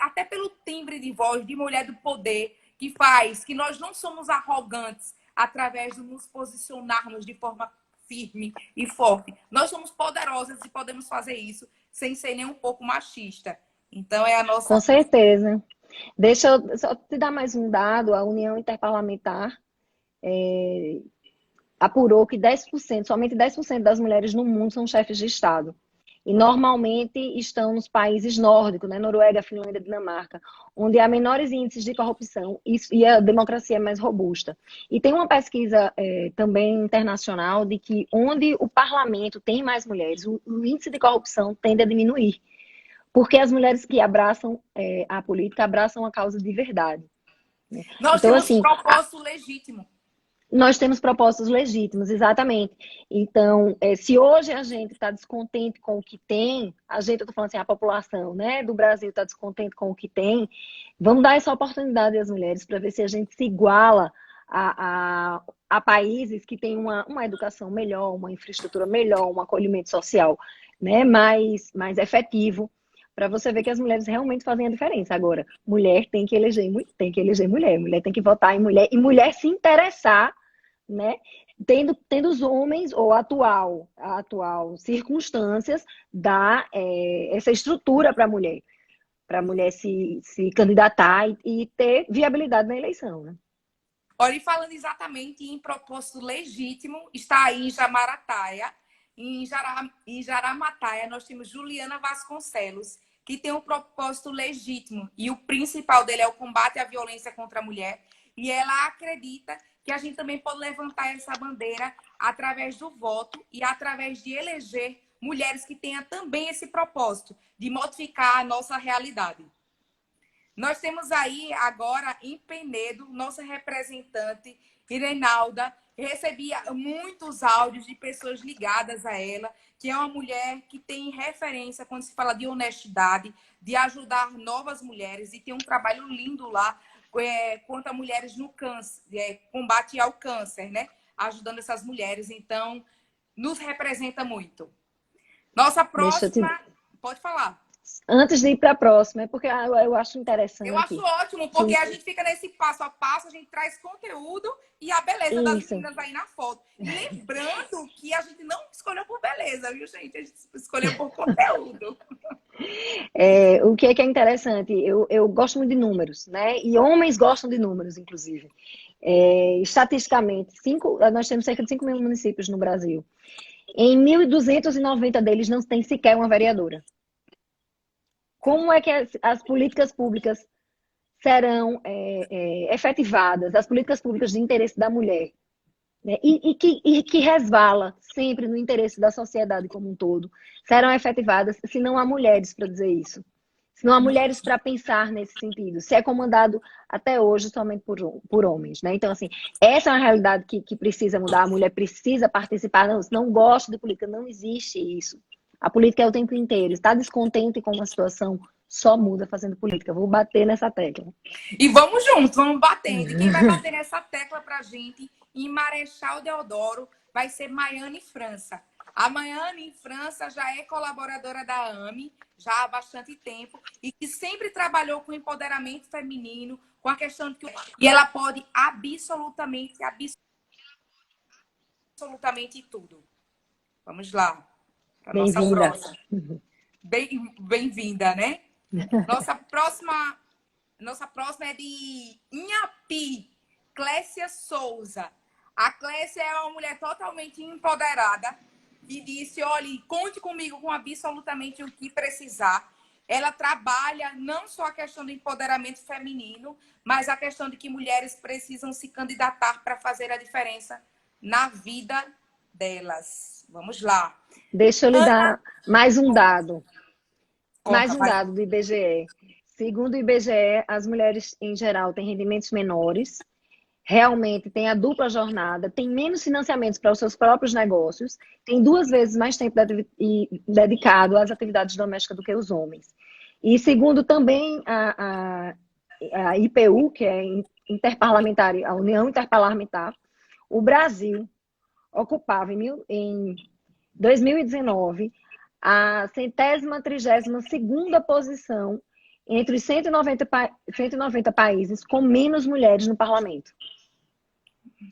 até pelo timbre de voz de mulher do poder, que faz que nós não somos arrogantes através de nos posicionarmos de forma firme e forte. Nós somos poderosas e podemos fazer isso sem ser nem um pouco machista. Então, é a Com nossa. certeza. Deixa eu só te dar mais um dado. A União Interparlamentar apurou que 10%, somente 10% das mulheres no mundo são chefes de Estado. E normalmente estão nos países nórdicos, né? Noruega, Finlândia, Dinamarca, onde há menores índices de corrupção e a democracia é mais robusta. E tem uma pesquisa também internacional de que onde o parlamento tem mais mulheres, o índice de corrupção tende a diminuir. Porque as mulheres que abraçam a política abraçam a causa de verdade. Né? Nós Então, temos assim, propósito legítimo. nós temos propósitos legítimos, exatamente. Então, se hoje a gente está descontente com o que tem, a gente, eu estou falando assim, a população, né, do Brasil está descontente com o que tem, vamos dar essa oportunidade às mulheres para ver se a gente se iguala a países que têm uma educação melhor, uma infraestrutura melhor, um acolhimento social, né, mais efetivo, para você ver que as mulheres realmente fazem a diferença. Agora, mulher tem que eleger mulher, mulher tem que votar em mulher, e mulher se interessar, né? Tendo os homens, ou a atual circunstâncias, dar essa estrutura para a mulher se candidatar e ter viabilidade na eleição, né? Olha, e falando exatamente em propósito legítimo, está aí em Jamarataia. Em Jaramataia, nós temos Juliana Vasconcelos, que tem um propósito legítimo. E o principal dele é o combate à violência contra a mulher. E ela acredita que a gente também pode levantar essa bandeira através do voto e através de eleger mulheres que tenham também esse propósito de modificar a nossa realidade. Nós temos aí agora em Penedo, nossa representante, Irenalda. Recebia muitos áudios de pessoas ligadas a ela, que é uma mulher que tem referência quando se fala de honestidade, de ajudar novas mulheres e tem um trabalho lindo lá quanto a mulheres no câncer, combate ao câncer, né? Ajudando essas mulheres. Então, nos representa muito. Nossa Deixa eu te... próxima, pode falar. Antes de ir para a próxima, é porque eu acho Eu acho interessante ótimo, que porque a gente fica nesse passo a passo, a gente traz conteúdo e a beleza das isso. meninas aí na foto. E lembrando que a gente não escolheu por beleza, viu, gente? A gente escolheu por conteúdo. O que é interessante? Eu gosto muito de números, né? E homens gostam de números, inclusive. Estatisticamente, nós temos cerca de 5 mil municípios no Brasil. Em 1.290 deles não tem sequer uma vereadora. Como é que as políticas públicas serão efetivadas, as políticas públicas de interesse da mulher, né? E que resvala sempre no interesse da sociedade como um todo, serão efetivadas se não há mulheres para dizer isso? Se não há mulheres para pensar nesse sentido, se é comandado até hoje somente por homens, né? Então, assim, essa é uma realidade que precisa mudar, a mulher precisa participar, não gosto de política, não existe isso. A política é o tempo inteiro, está descontente com uma situação, só muda fazendo política. Vou bater nessa tecla. E vamos juntos, vamos batendo. E quem vai bater nessa tecla pra gente em Marechal Deodoro vai ser Maiane França. A Maiane França já é colaboradora da AME, já há bastante tempo, e que sempre trabalhou com empoderamento feminino, com a questão de que... E ela pode absolutamente absolutamente tudo. Vamos lá. A nossa Bem-vinda. próxima. Bem-vinda, né? Nossa próxima é de Inhapi, Clécia Souza. A Clécia é uma mulher totalmente empoderada e disse, olha, conte comigo com absolutamente o que precisar. Ela trabalha não só a questão do empoderamento feminino, mas a questão de que mulheres precisam se candidatar para fazer a diferença na vida delas. Vamos lá. Deixa eu lhe Ana, dar mais um dado. Mais conta, um vai. dado do IBGE. Segundo o IBGE, as mulheres, em geral, têm rendimentos menores, realmente têm a dupla jornada, têm menos financiamentos para os seus próprios negócios, têm 2 vezes mais tempo dedicado às atividades domésticas do que os homens. E segundo também a IPU, que é interparlamentar, a União Interparlamentar, o Brasil ocupava em 2019 a 132ª posição entre os 190 países com menos mulheres no parlamento.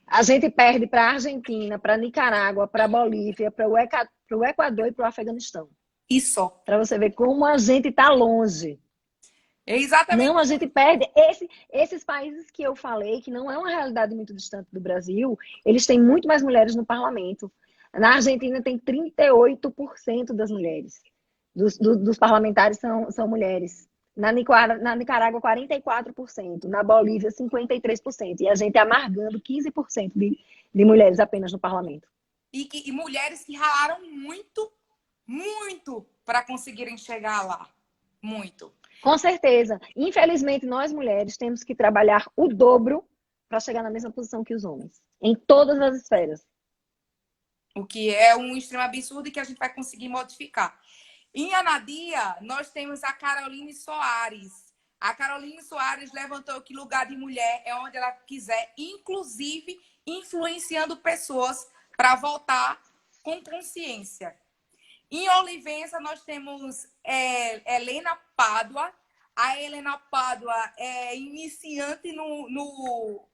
A gente perde para a Argentina, para a Nicarágua, para a Bolívia, para o Equador e para o Afeganistão. Isso. Para você ver como a gente está longe. Exatamente. Não, a gente perde. Esses países que eu falei, que não é uma realidade muito distante do Brasil, eles têm muito mais mulheres no parlamento. Na Argentina tem 38% das mulheres. Dos parlamentares são mulheres. Na Nicarágua, 44%. Na Bolívia, 53%. E a gente amargando 15% de mulheres apenas no parlamento. E mulheres que ralaram muito, muito para conseguirem chegar lá. Muito. Com certeza. Infelizmente, nós mulheres temos que trabalhar o dobro para chegar na mesma posição que os homens. Em todas as esferas. O que é um extremo absurdo e que a gente vai conseguir modificar. Em Anadia, nós temos a Caroline Soares. A Caroline Soares levantou que lugar de mulher é onde ela quiser, inclusive influenciando pessoas para votar com consciência. Em Olivença, nós temos Helena Pádua. A Helena Pádua é iniciante no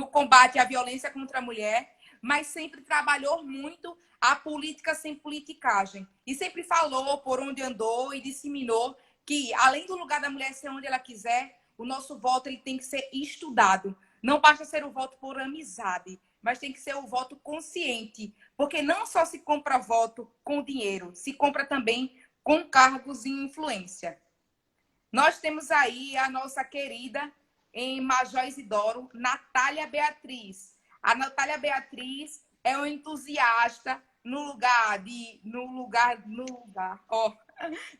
combate à violência contra a mulher, mas sempre trabalhou muito a política sem politicagem. E sempre falou por onde andou e disseminou que, além do lugar da mulher ser onde ela quiser, o nosso voto ele tem que ser estudado. Não basta ser o voto por amizade, mas tem que ser o voto consciente. Porque não só se compra voto com dinheiro, se compra também com cargos e influência. Nós temos aí a nossa querida em Major Isidoro, Natália Beatriz. A Natália Beatriz é uma entusiasta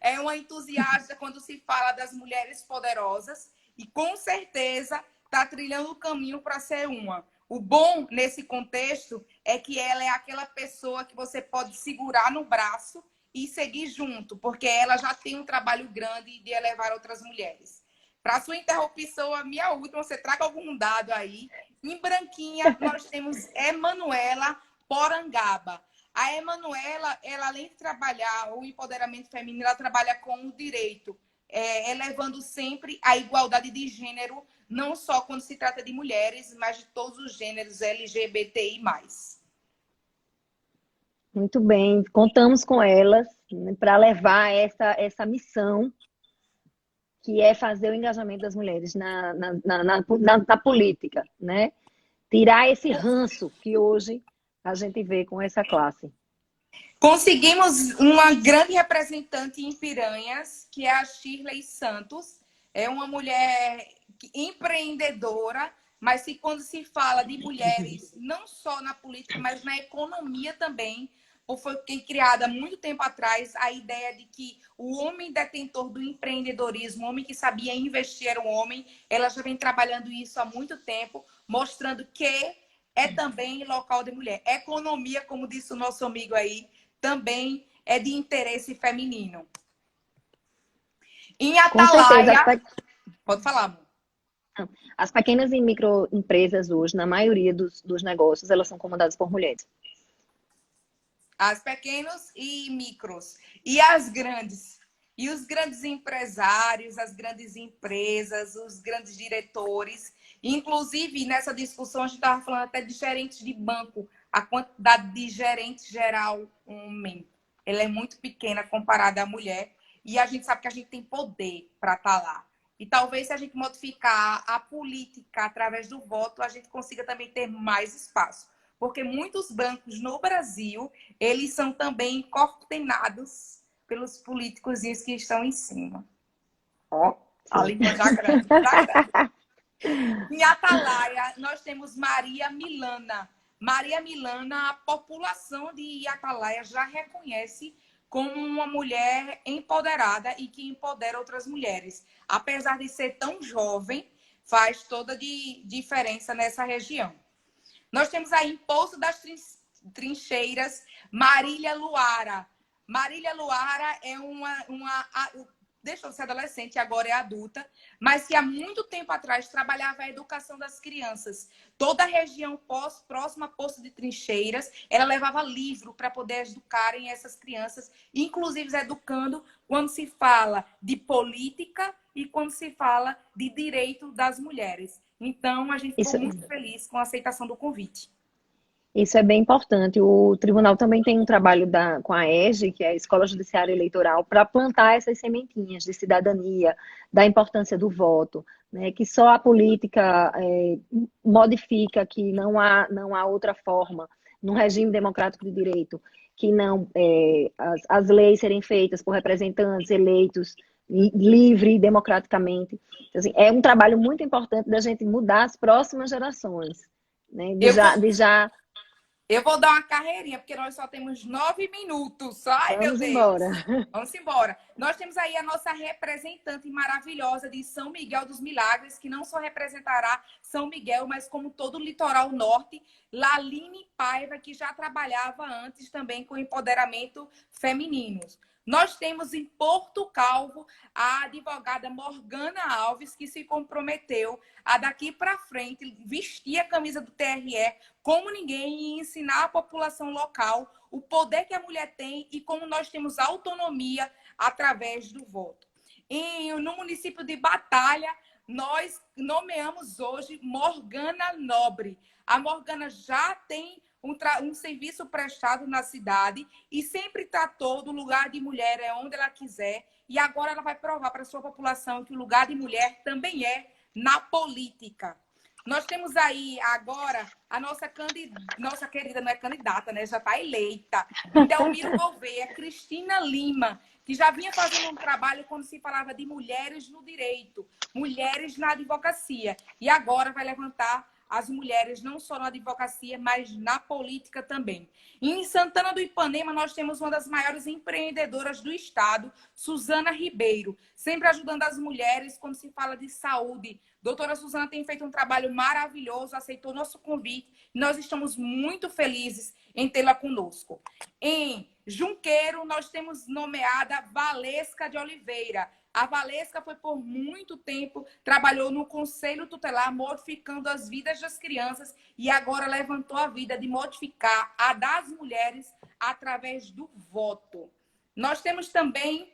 é uma entusiasta quando se fala das mulheres poderosas e com certeza está trilhando o caminho para ser uma. O bom nesse contexto é que ela é aquela pessoa que você pode segurar no braço e seguir junto, porque ela já tem um trabalho grande de elevar outras mulheres. Para sua interrupção, a minha última, você traga algum dado aí. Em branquinha, nós temos Emanuela Porangaba. A Emanuela, ela além de trabalhar o empoderamento feminino, ela trabalha com o direito, elevando sempre a igualdade de gênero, não só quando se trata de mulheres, mas de todos os gêneros LGBTI+. Muito bem, contamos com elas para levar essa missão que é fazer o engajamento das mulheres na política, né? Tirar esse ranço que hoje a gente vê com essa classe. Conseguimos uma grande representante em Piranhas, que é a Shirley Santos. É uma mulher empreendedora, mas que quando se fala de mulheres, não só na política, mas na economia também, foi criada há muito tempo atrás a ideia de que o homem detentor do empreendedorismo, o homem que sabia investir era o homem. Ela já vem trabalhando isso há muito tempo, mostrando que é também local de mulher. Economia, como disse o nosso amigo aí, também é de interesse feminino. Em Atalaia... Com certeza. Pode falar, amor. As pequenas e microempresas hoje, na maioria dos negócios, elas são comandadas por mulheres. As pequenos e micros. E as grandes? E os grandes empresários, as grandes empresas, os grandes diretores. Inclusive, nessa discussão, a gente estava falando até de gerentes de banco. a quantidade de gerente geral homem, ela é muito pequena comparada à mulher. E a gente sabe que a gente tem poder para estar lá. E talvez se a gente modificar a política através do voto, a gente consiga também ter mais espaço. Porque muitos bancos no Brasil, eles são também coordenados pelos políticos que estão em cima. Ó, a língua já grande, já grande. Em Atalaia, nós temos Maria Milana. Maria Milana, a população de Atalaia já reconhece como uma mulher empoderada e que empodera outras mulheres. Apesar de ser tão jovem, faz toda a diferença nessa região. Nós temos aí em Poço das Trincheiras, Marília Luara. Marília Luara é deixou de ser adolescente e agora é adulta, mas que há muito tempo atrás trabalhava a educação das crianças. Toda a região próxima a Poço de Trincheiras, ela levava livro para poder educarem essas crianças, inclusive educando quando se fala de política e quando se fala de direito das mulheres. Então, a gente ficou muito feliz com a aceitação do convite. Isso é bem importante. O tribunal também tem um trabalho com a EJE, que é a Escola Judiciária Eleitoral, para plantar essas sementinhas de cidadania, da importância do voto, né? Que só a política modifica, que não há outra forma, num regime democrático de direito, que não as leis serem feitas por representantes eleitos livre e democraticamente. Então, assim, é um trabalho muito importante da gente mudar as próximas gerações, né? Eu vou dar uma carreirinha, porque nós só temos 9 minutos. Ai, meu Vamos Deus. embora. Vamos embora. Nós temos aí a nossa representante maravilhosa de São Miguel dos Milagres, que não só representará São Miguel, mas como todo o litoral norte, Laline Paiva, que já trabalhava antes também com empoderamento feminino. Nós temos em Porto Calvo a advogada Morgana Alves, que se comprometeu a daqui para frente vestir a camisa do TRE como ninguém e ensinar à população local o poder que a mulher tem e como nós temos autonomia através do voto. No município de Batalha, nós nomeamos hoje Morgana Nobre. A Morgana já tem um serviço prestado na cidade e sempre tratou do lugar de mulher onde ela quiser. E agora ela vai provar para a sua população que o lugar de mulher também é na política. Nós temos aí agora a nossa querida, não é candidata, né? Já está eleita. Delmiro Gouveia, Cristina Lima, que já vinha fazendo um trabalho quando se falava de mulheres no direito, mulheres na advocacia. E agora vai levantar as mulheres não só na advocacia, mas na política também. E em Santana do Ipanema, nós temos uma das maiores empreendedoras do estado, Suzana Ribeiro, sempre ajudando as mulheres quando se fala de saúde. Doutora Suzana tem feito um trabalho maravilhoso, aceitou nosso convite e nós estamos muito felizes em tê-la conosco. Em Junqueiro, nós temos nomeada Valesca de Oliveira. A Valesca foi por muito tempo, trabalhou no Conselho Tutelar, modificando as vidas das crianças e agora levantou a vida de modificar a das mulheres através do voto. Nós temos também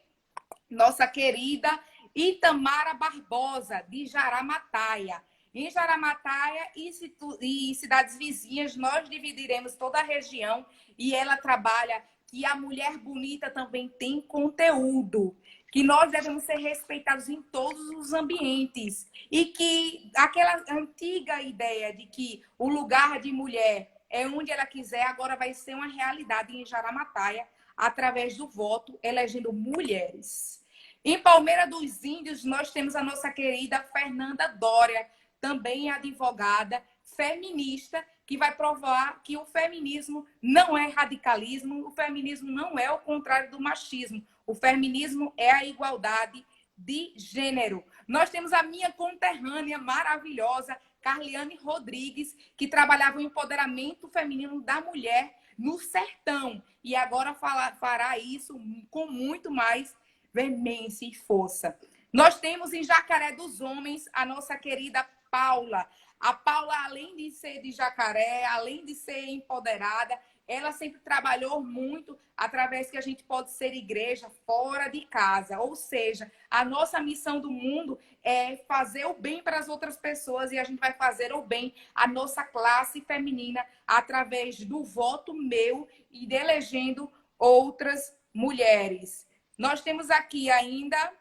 nossa querida Itamara Barbosa, de Jaramataia. Em Jaramataia e cidades vizinhas, nós dividiremos toda a região e ela trabalha que a mulher bonita também tem conteúdo, que nós devemos ser respeitados em todos os ambientes e que aquela antiga ideia de que o lugar de mulher é onde ela quiser, agora vai ser uma realidade em Jaramataia, através do voto, elegendo mulheres. Em Palmeira dos Índios, nós temos a nossa querida Fernanda Dória, também advogada, feminista, que vai provar que o feminismo não é radicalismo, o feminismo não é o contrário do machismo, o feminismo é a igualdade de gênero. Nós temos a minha conterrânea maravilhosa, Carliane Rodrigues, que trabalhava o empoderamento feminino da mulher no sertão e agora fará isso com muito mais veemência e força. Nós temos em Jacaré dos Homens a nossa querida Paula. A Paula, além de ser de Jacaré, além de ser empoderada, ela sempre trabalhou muito através que a gente pode ser igreja fora de casa. Ou seja, a nossa missão do mundo é fazer o bem para as outras pessoas e a gente vai fazer o bem à nossa classe feminina através do voto meu e de elegendo outras mulheres. Nós temos aqui ainda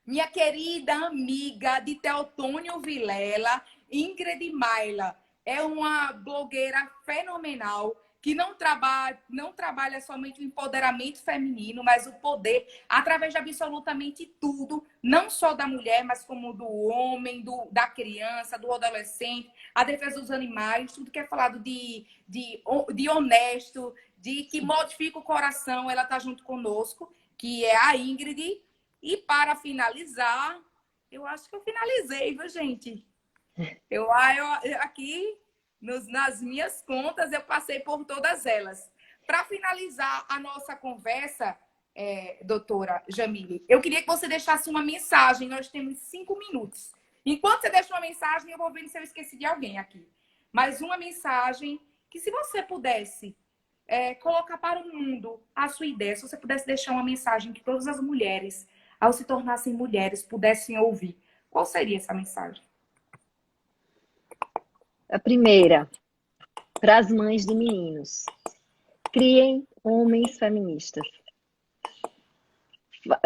minha querida amiga de Teotônio Vilela, Ingrid Maila. É uma blogueira fenomenal que não trabalha somente o empoderamento feminino, mas o poder através de absolutamente tudo, não só da mulher, mas como do homem, da criança, do adolescente, a defesa dos animais, tudo que é falado de honesto, de que modifica o coração, ela está junto conosco, que é a Ingrid. E para finalizar, eu acho que eu finalizei, viu, gente? Eu aqui, nas minhas contas, eu passei por todas elas. Para finalizar a nossa conversa, doutora Jamile, eu queria que você deixasse uma mensagem. Nós temos 5 minutos. Enquanto você deixa uma mensagem, eu vou ver se eu esqueci de alguém aqui. Mas uma mensagem que, se você pudesse colocar para o mundo a sua ideia, se você pudesse deixar uma mensagem que todas as mulheres, ao se tornassem mulheres, pudessem ouvir, qual seria essa mensagem? A primeira, para as mães de meninos: criem homens feministas.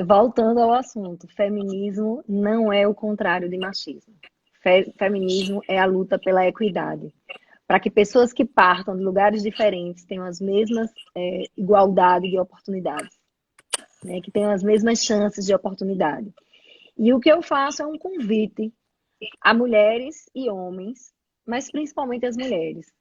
Voltando ao assunto, feminismo não é o contrário de machismo. Feminismo é a luta pela equidade, para que pessoas que partam de lugares diferentes tenham as mesmas igualdade de oportunidades, né? Que tenham as mesmas chances de oportunidade. E o que eu faço é um convite a mulheres e homens, mas principalmente as mulheres,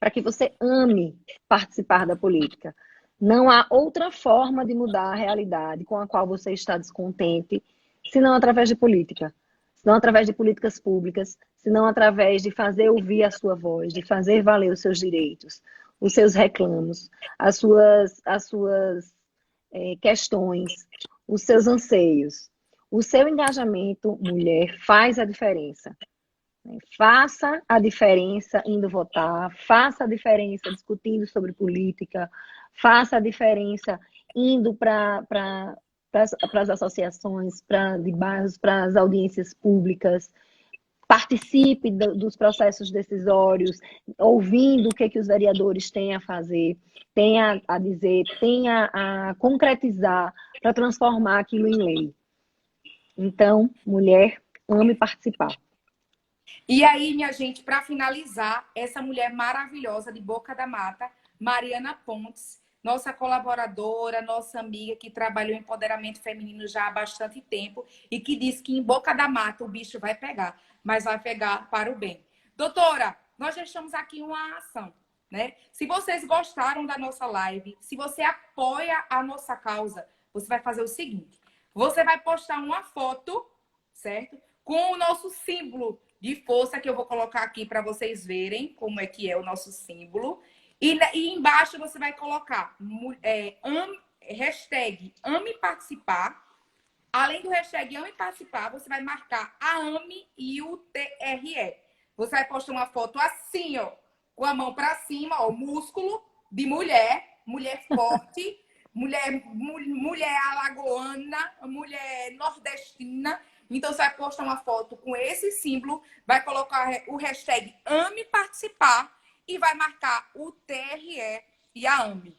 para que você ame participar da política. Não há outra forma de mudar a realidade com a qual você está descontente, senão através de política, senão através de políticas públicas, senão através de fazer ouvir a sua voz, de fazer valer os seus direitos, os seus reclamos, as suas questões, os seus anseios. O seu engajamento, mulher, faz a diferença. Faça a diferença indo votar, faça a diferença discutindo sobre política, faça a diferença indo para as associações, de bairros, para as audiências públicas, participe dos processos decisórios, ouvindo o que os vereadores têm a fazer, têm a dizer, têm a concretizar para transformar aquilo em lei. Então, mulher, ame participar. E aí, minha gente, para finalizar, essa mulher maravilhosa de Boca da Mata, Mariana Pontes, nossa colaboradora, nossa amiga que trabalhou em empoderamento feminino já há bastante tempo e que diz que em Boca da Mata o bicho vai pegar, mas vai pegar para o bem. Doutora, nós deixamos aqui uma ação, né? Se vocês gostaram da nossa live, se você apoia a nossa causa, você vai fazer o seguinte: você vai postar uma foto, certo? Com o nosso símbolo de força, que eu vou colocar aqui para vocês verem como é que é o nosso símbolo. E embaixo você vai colocar hashtag Ame Participar. Além do hashtag Ame Participar, você vai marcar a AME e o TRE. Você vai postar uma foto assim, ó, com a mão para cima, ó, músculo de mulher, mulher forte, mulher alagoana, mulher nordestina. Então, você vai postar uma foto com esse símbolo, vai colocar o hashtag Ame Participar e vai marcar o TRE e a AME.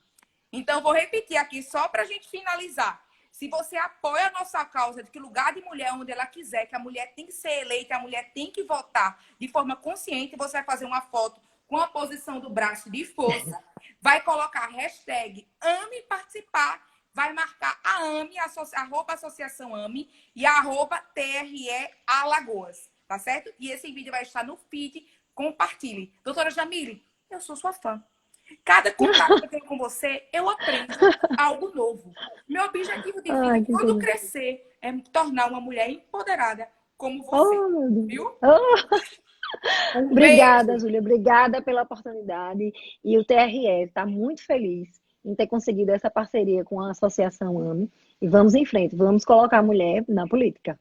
Então, vou repetir aqui só para a gente finalizar. Se você apoia a nossa causa de que lugar de mulher onde ela quiser, que a mulher tem que ser eleita, a mulher tem que votar de forma consciente, você vai fazer uma foto com a posição do braço de força, vai colocar hashtag Ame Participar, vai marcar a AME, arroba Associação AME e arroba TRE Alagoas, tá certo? E esse vídeo vai estar no feed, compartilhe. Doutora Jamile, eu sou sua fã. Cada contato que eu tenho com você, eu aprendo algo novo. Meu objetivo de vida, quando crescer, é me tornar uma mulher empoderada como você, viu? Obrigada, Júlia. Obrigada pela oportunidade. E o TRE está muito feliz em ter conseguido essa parceria com a Associação AME. E vamos em frente, vamos colocar a mulher na política.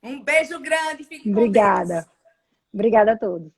Um beijo grande, fique com Deus. Obrigada. Obrigada a todos.